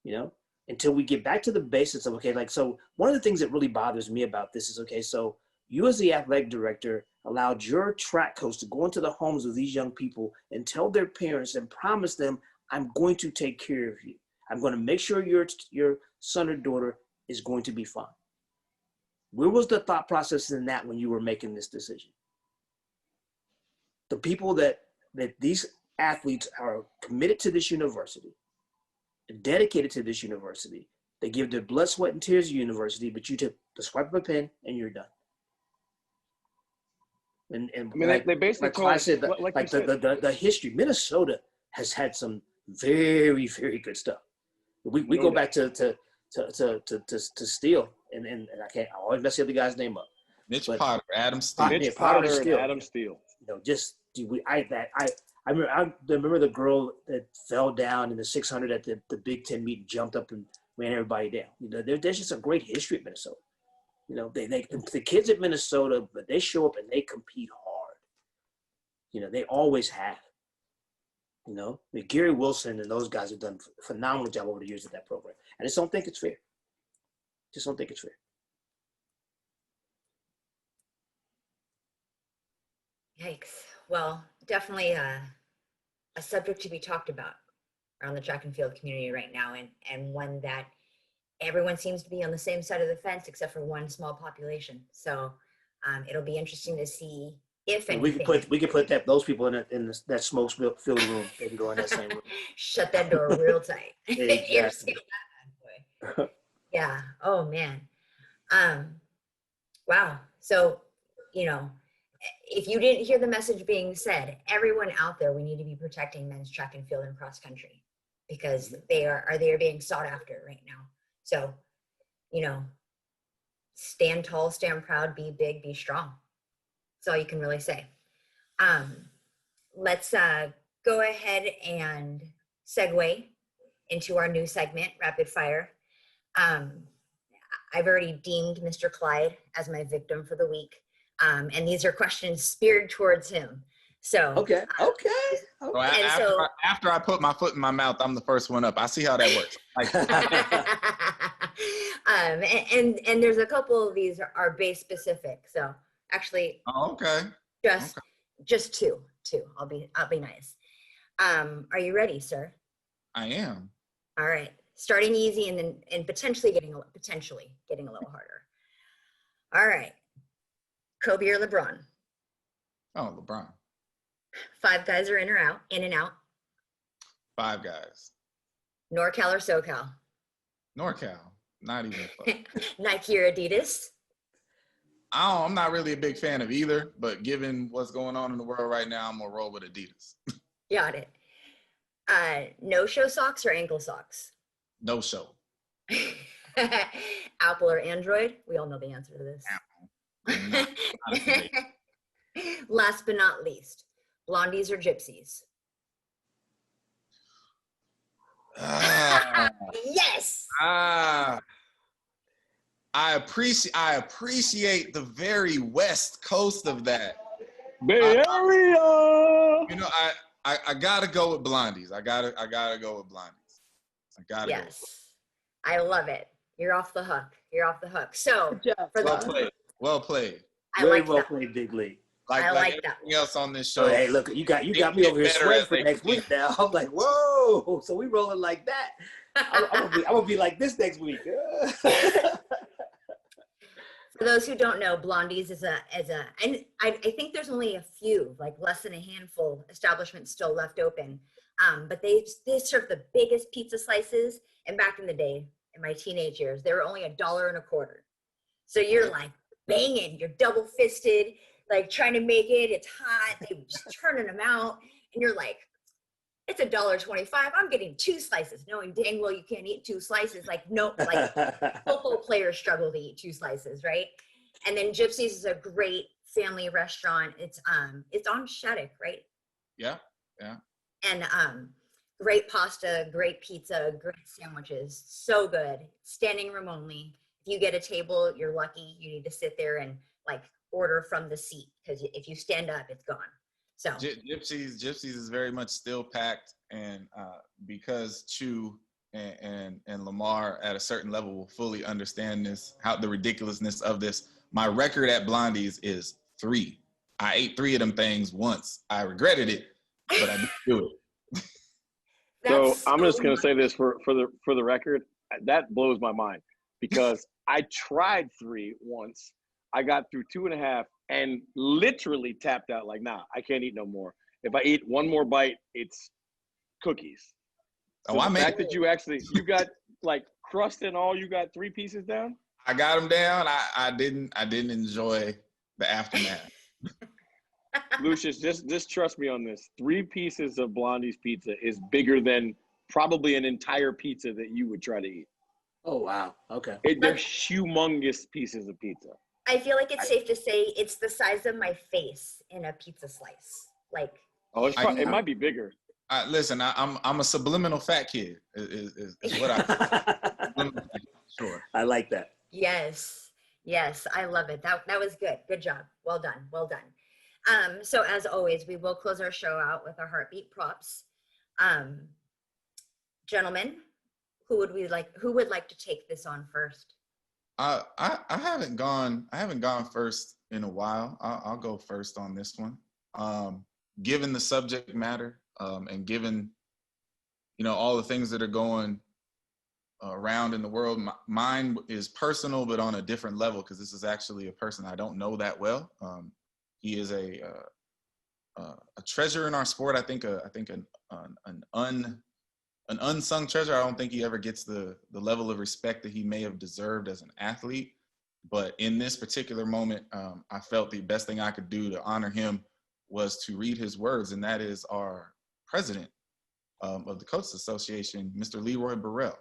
you know, until we get back to the basics of, okay, like, so one of the things that really bothers me about this is, okay, so you as the athletic director allowed your track coach to go into the homes of these young people and tell their parents and promise them, I'm going to take care of you. I'm going to make sure your son or daughter is going to be fine. Where was the thought process in that when you were making this decision? The people that these athletes are committed to this university, dedicated to this university, they give their blood, sweat, and tears to the university, but you took the swipe of a pen and you're done. And I mean, like, they basically like I said, the history, Minnesota has had some very, very good stuff. We go back to Steele, and I always mess the other guy's name up. Mitch Potter, Adam Steele. Mitch Potter and Adam Steele. You know, I remember the girl that fell down in the 600 at the Big Ten meeting, jumped up and ran everybody down. You know, there's just a great history at Minnesota. You know, the kids at Minnesota, but they show up and they compete hard. You know, they always have. You know, I mean, Gary Wilson and those guys have done a phenomenal job over the years at that program. I just don't think it's fair. Just don't think it's fair. Yikes. Well, definitely a subject to be talked about around the track and field community right now, and one that everyone seems to be on the same side of the fence except for one small population. So it'll be interesting to see if anything. We could put those people in that smoke filled room. They can go in that same room. Shut that door real tight. Exactly. Boy. Yeah. Oh man. Wow. So, you know, if you didn't hear the message being said, everyone out there, we need to be protecting men's track and field and cross country because they are being sought after right now. So, you know, stand tall, stand proud, be big, be strong. That's all you can really say. Let's go ahead and segue into our new segment, Rapid Fire. I've already deemed Mr. Clyde as my victim for the week. And these are questions speared towards him. So okay. So after I put my foot in my mouth, I'm the first one up. I see how that works. And there's a couple of these are base specific. So actually, just two. I'll be nice. Are you ready, sir? I am. All right. Starting easy and potentially getting a little harder. All right. Kobe or LeBron? Oh, LeBron. 5 guys are in and out. 5 guys. NorCal or SoCal? NorCal. Not even close. Nike or Adidas? I'm not really a big fan of either, but given what's going on in the world right now, I'm gonna roll with Adidas. Got it. No-show socks or ankle socks? No show. Apple or Android? We all know the answer to this. Not a debate. Last but not least, blondies or gypsies? Yes. I appreciate the very west coast of that. Bay Area. You know, I gotta go with blondies. I gotta go with blondies. I gotta go. Yes. I love it. You're off the hook. You're off the hook. So for Well the played. Well played. I Very like well that. played, Big League. I like that. Everything else on this show. So hey, look, you got me over here sweating for next week now. I'm like, whoa! So we rolling like that. I'm gonna be like this next week. For those who don't know, Blondie's is and I think there's only a few, like less than a handful, establishments still left open. But they serve the biggest pizza slices. And back in the day, in my teenage years, they were only $1.25. So you're like banging, you're double fisted, like trying to make it. It's hot. They're just turning them out, and you're like, it's $1.25. I'm getting 2 slices, knowing dang well you can't eat 2 slices. Like football players struggle to eat 2 slices, right? And then Gypsy's is a great family restaurant. It's on Shattuck, right? Yeah. And great pasta, great pizza, great sandwiches, so good. Standing room only. If you get a table, you're lucky. You need to sit there and like order from the seat, because if you stand up, it's gone. So Gypsies is very much still packed, and because Chu and Lamar at a certain level will fully understand this, how the ridiculousness of this. My record at Blondie's is 3. I ate 3 of them things once. I regretted it, but I did do it. So I'm just gonna say this for the record, that blows my mind, because I tried 3 once. I got through 2.5 and literally tapped out. Like, nah, I can't eat no more. If I eat one more bite, it's cookies. So the fact that you got like crust and all, you got 3 pieces down. I got them down. I didn't enjoy the aftermath. Lucius, just trust me on this. 3 pieces of Blondie's pizza is bigger than probably an entire pizza that you would try to eat. Oh wow. Okay. They're humongous pieces of pizza. I feel like it's safe to say it's the size of my face in a pizza slice. Like, it might be bigger. Listen, I'm a subliminal fat kid. Is what I. Sure. I like that. Yes, I love it. That was good. Good job. Well done. So as always, we will close our show out with our heartbeat props. Gentlemen, who would like to take this on first? I haven't gone first in a while. I'll go first on this one. Given the subject matter, and given, all the things that are going around in the world, mine is personal, but on a different level, because this is actually a person I don't know that well. He is a treasure in our sport. I think an unsung treasure. I don't think he ever gets the level of respect that he may have deserved as an athlete. But in this particular moment, I felt the best thing I could do to honor him was to read his words, and that is our president of the Coaches Association, Mr. Leroy Burrell.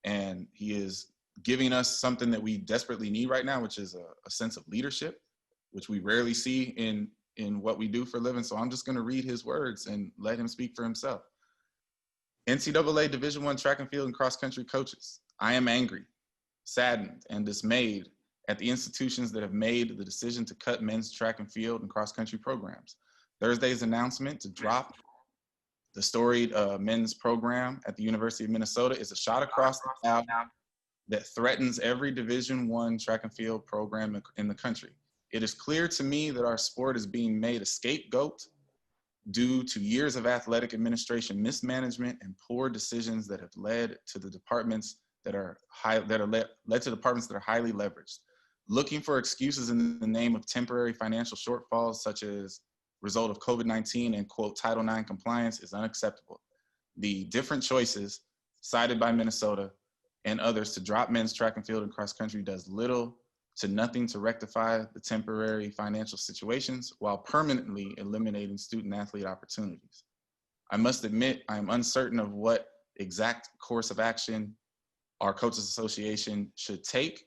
And he is giving us something that we desperately need right now, which is a sense of leadership, which we rarely see in what we do for a living. So I'm just going to read his words and let him speak for himself. NCAA Division I track and field and cross country coaches, I am angry, saddened, and dismayed at the institutions that have made the decision to cut men's track and field and cross country programs. Thursday's announcement to drop the storied men's program at the University of Minnesota is a shot across the bow that threatens every Division I track and field program in the country. It is clear to me that our sport is being made a scapegoat due to years of athletic administration mismanagement and poor decisions that have led to the departments that are led to departments that are highly leveraged. Looking for excuses in the name of temporary financial shortfalls, such as result of COVID-19 and quote Title IX compliance, is unacceptable. The different choices cited by Minnesota and others to drop men's track and field and cross country does little to nothing to rectify the temporary financial situations while permanently eliminating student athlete opportunities. I must admit, I am uncertain of what exact course of action our Coaches Association should take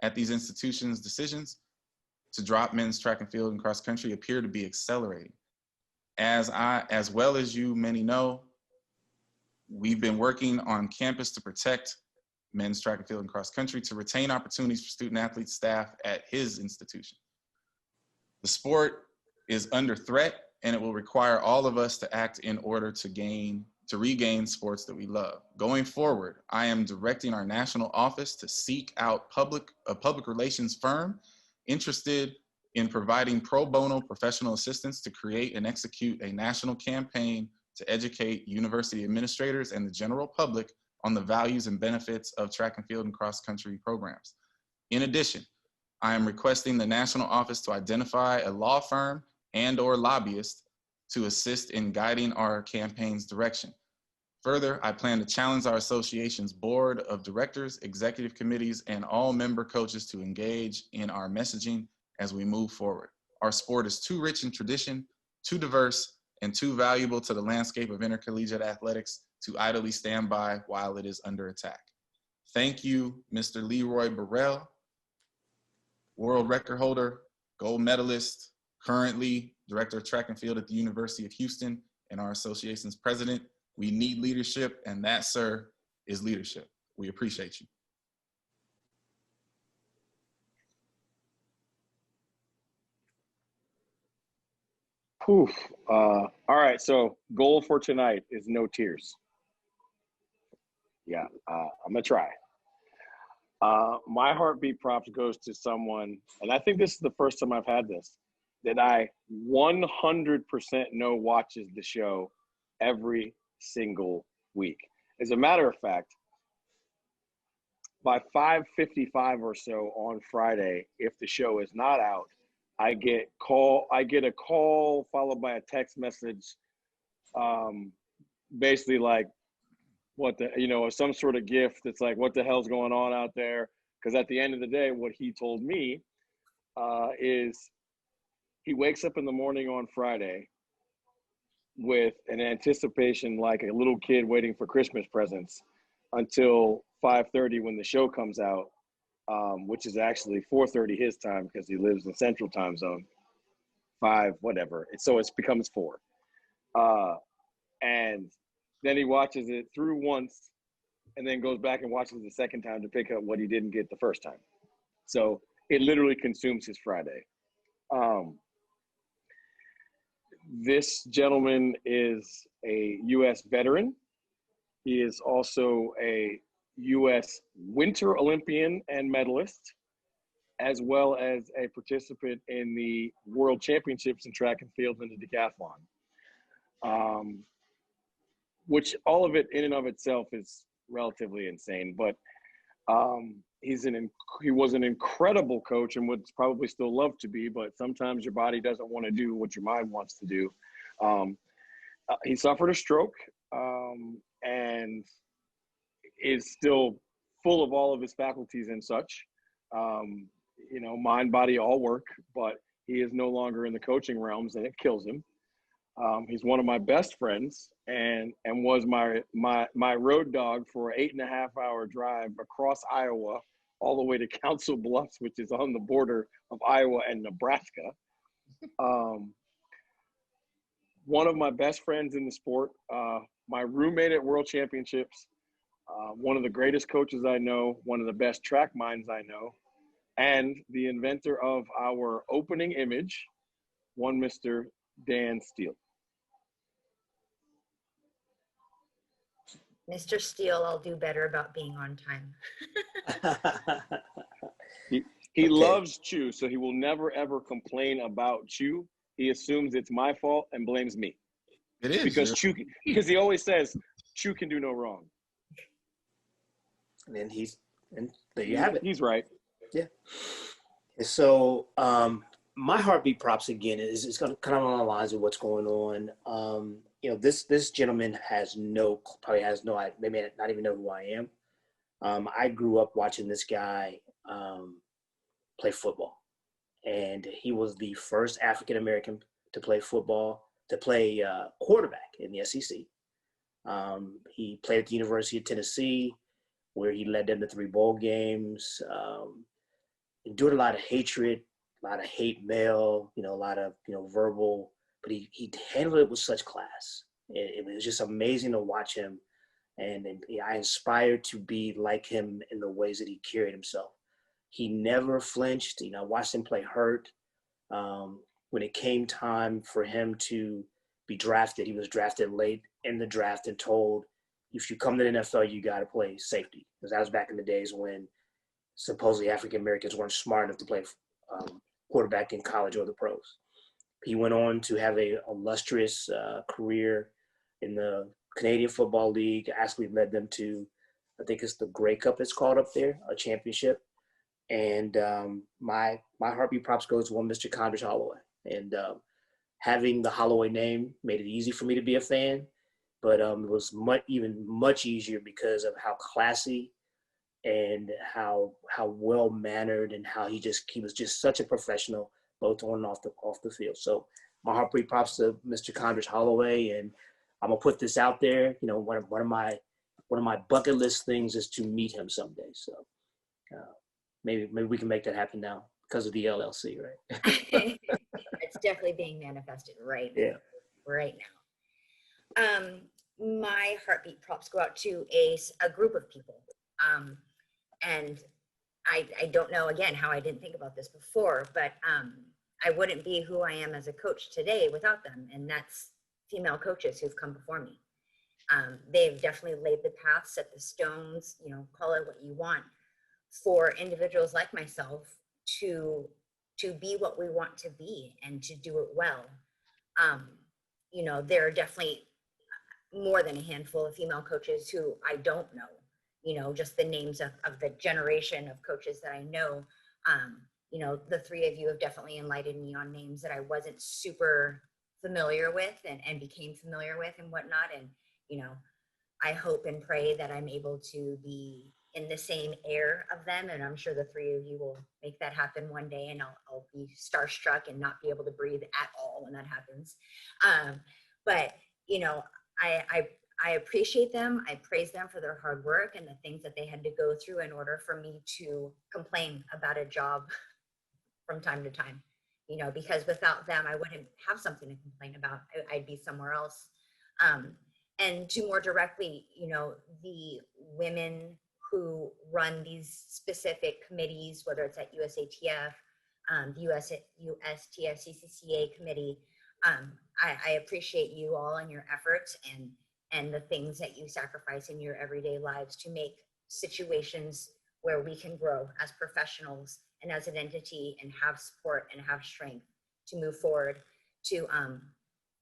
at these institutions' decisions to drop men's track and field and cross country appear to be accelerating. As well as you many know, we've been working on campus to protect men's track and field and cross country to retain opportunities for student athletes, staff at his institution. The sport is under threat, and it will require all of us to act in order to regain sports that we love. Going forward, I am directing our national office to seek out a public relations firm interested in providing pro bono professional assistance to create and execute a national campaign to educate university administrators and the general public on the values and benefits of track and field and cross country programs. In addition, I am requesting the national office to identify a law firm and/or lobbyist to assist in guiding our campaign's direction. Further, I plan to challenge our association's board of directors, executive committees, and all member coaches to engage in our messaging as we move forward. Our sport is too rich in tradition, too diverse, and too valuable to the landscape of intercollegiate athletics to idly stand by while it is under attack. Thank you, Mr. Leroy Burrell, world record holder, gold medalist, currently director of track and field at the University of Houston, and our association's president. We need leadership, and that, sir, is leadership. We appreciate you. Poof. All right, so goal for tonight is no tears. Yeah, I'm gonna try. My heartbeat props goes to someone, and I think this is the first time I've had this, that I 100% know watches the show every single week. As a matter of fact, by 5:55 or so on Friday, if the show is not out, I get a call followed by a text message, basically like, what the, some sort of gift that's like, what the hell's going on out there? Because at the end of the day, what he told me is he wakes up in the morning on Friday with an anticipation like a little kid waiting for Christmas presents until 5:30 when the show comes out, which is actually 4:30 his time because he lives in Central Time Zone. 5, whatever. So it becomes 4. And then he watches it through once and then goes back and watches the second time to pick up what he didn't get the first time. So it literally consumes his Friday. This gentleman is a U.S. veteran. He is also a U.S. Winter Olympian and medalist, as well as a participant in the World Championships in track and field and the decathlon. Which all of it in and of itself is relatively insane, but he was an incredible coach and would probably still love to be, but sometimes your body doesn't want to do what your mind wants to do. He suffered a stroke and is still full of all of his faculties and such. Mind, body, all work, but he is no longer in the coaching realms and it kills him. He's one of my best friends and was my road dog for an 8.5-hour drive across Iowa all the way to Council Bluffs, which is on the border of Iowa and Nebraska. One of my best friends in the sport, my roommate at World Championships, one of the greatest coaches I know, one of the best track minds I know, and the inventor of our opening image, one Mr. Dan Steele. Mr. Steele, I'll do better about being on time. He loves Chew, so he will never, ever complain about Chew. He assumes it's my fault and blames me. It is. Because he always says, Chew can do no wrong. And there you have it. He's right. Yeah. So my heartbeat props again is kind of on the lines of what's going on. This gentleman probably has no idea, maybe not even know who I am. I grew up watching this guy play football. And he was the first African American to play football, to play quarterback in the SEC. He played at the University of Tennessee, where he led them to 3 bowl games. Endured a lot of hatred, a lot of hate mail, a lot of verbal, but he handled it with such class. It was just amazing to watch him, and I inspired to be like him in the ways that he carried himself. He never flinched. I watched him play hurt. When it came time for him to be drafted, he was drafted late in the draft and told, if you come to the NFL, you got to play safety. Because that was back in the days when supposedly African Americans weren't smart enough to play quarterback in college or the pros. He went on to have a illustrious career in the Canadian Football League. Actually led them to, I think it's the Grey Cup it's called up there, a championship. And my heartbeat props goes to one Mr. Condridge Holloway. And having the Holloway name made it easy for me to be a fan, but it was much easier because of how classy and how well mannered, and how he was just such a professional, both on and off the field. So my heartbeat props to Mr. Condridge Holloway, and I'm gonna put this out there. One of my bucket list things is to meet him someday. So maybe we can make that happen now because of the LLC, right? It's definitely being manifested right now. Yeah. Right now. My heartbeat props go out to a group of people. And I don't know, again, how I didn't think about this before, but I wouldn't be who I am as a coach today without them. And that's female coaches who've come before me. They've definitely laid the path, set the stones, call it what you want, for individuals like myself to be what we want to be and to do it well. There are definitely more than a handful of female coaches who I don't know, just the names of the generation of coaches that I know. The 3 of you have definitely enlightened me on names that I wasn't super familiar with and became familiar with and whatnot. And, I hope and pray that I'm able to be in the same air of them. And I'm sure the 3 of you will make that happen one day, and I'll be starstruck and not be able to breathe at all when that happens. But, I appreciate them. I praise them for their hard work and the things that they had to go through in order for me to complain about a job from time to time, because without them, I wouldn't have something to complain about. I'd be somewhere else. And to more directly, the women who run these specific committees, whether it's at USATF, the USTF CCCA committee, I appreciate you all and your efforts and the things that you sacrifice in your everyday lives to make situations where we can grow as professionals and as an entity and have support and have strength to move forward, to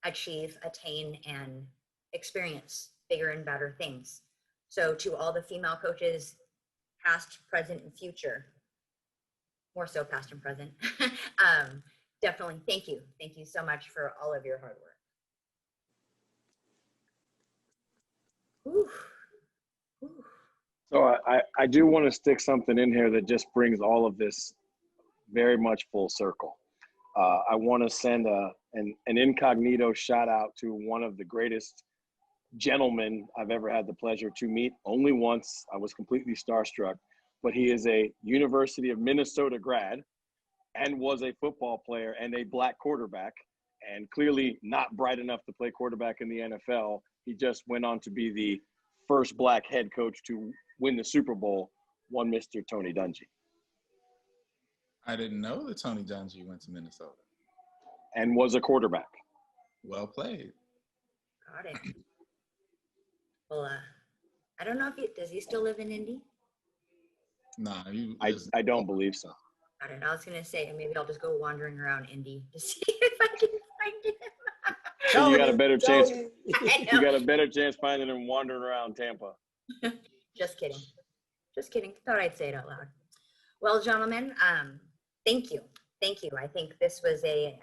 achieve, attain, and experience bigger and better things. So to all the female coaches, past, present, and future, more so past and present, definitely thank you. Thank you so much for all of your hard work. Ooh. Ooh. So I do want to stick something in here that just brings all of this very much full circle. I want to send an incognito shout out to one of the greatest gentlemen I've ever had the pleasure to meet. Only once. I was completely starstruck, but he is a University of Minnesota grad and was a football player and a black quarterback, and clearly not bright enough to play quarterback in the NFL. He just went on to be the first black head coach to win the Super Bowl, one Mr. Tony Dungy. I didn't know that Tony Dungy went to Minnesota. And was a quarterback. Well played. Got it. Well, I don't know if does he still live in Indy? Nah, I don't believe so. Got it. I was gonna say maybe I'll just go wandering around Indy to see if I can find him. So you got a better chance. I You know. got a better chance finding him wandering around Tampa. Just kidding. Just kidding. Thought I'd say it out loud. Well, gentlemen, thank you. Thank you. I think this was a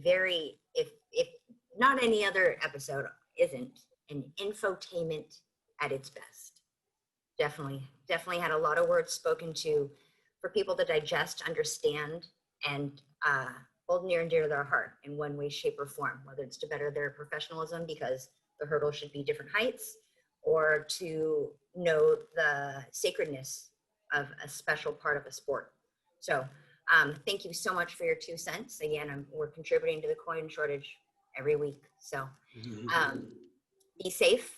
very, if not any other episode isn't, an infotainment at its best. Definitely had a lot of words spoken to for people to digest, understand, and hold near and dear to their heart in one way, shape, or form, whether it's to better their professionalism because the hurdle should be different heights, or to know the sacredness of a special part of a sport. So thank you so much for your 2 cents. Again, we're contributing to the coin shortage every week. So be safe,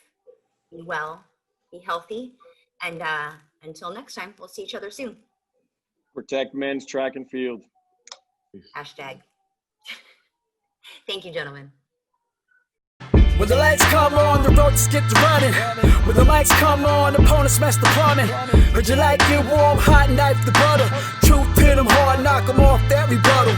be well, be healthy, and until next time, we'll see each other soon. Protect men's track and field. Hashtag. Thank you, gentlemen. When the lights come on, the road just get to running. When the lights come on, opponents smash the plumbing. Heard you like it warm, hot knife the butter. Truth pin them hard, knock them off that rebuttal.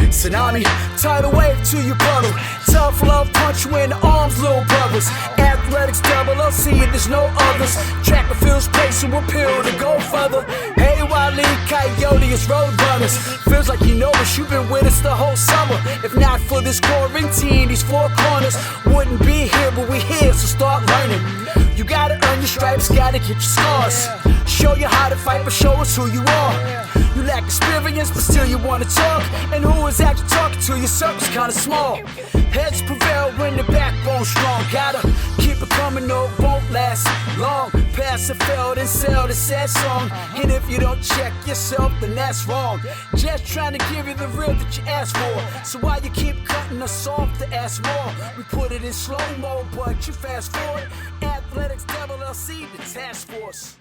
Tsunami, tidal wave to your puddle. Tough love, punch you in the arms, little brothers. Athletics, LLC, there's no others. Track and field's place to appeal to go further. Hey, Wally, Coyote, it's road runners. Feels like you know us, you've been with us the whole summer. If not for this quarantine, these 4 corners wouldn't be here, but we here, so start learning. You gotta earn your stripes, gotta get your scars. Show you how to fight, but show us who you are. You lack experience, but still you wanna talk. And who is actually talking to you? Circle's kinda small. Heads prevail when the backbone's strong. Gotta keep it coming, no, it won't last long. Pass and fail, then sell the sad song. And if you don't check yourself, then that's wrong. Just trying to give you the real that you asked for. So why you keep cutting us off to ask more? We put it in slow-mo, but you fast forward. Athletics, LLC, the task force.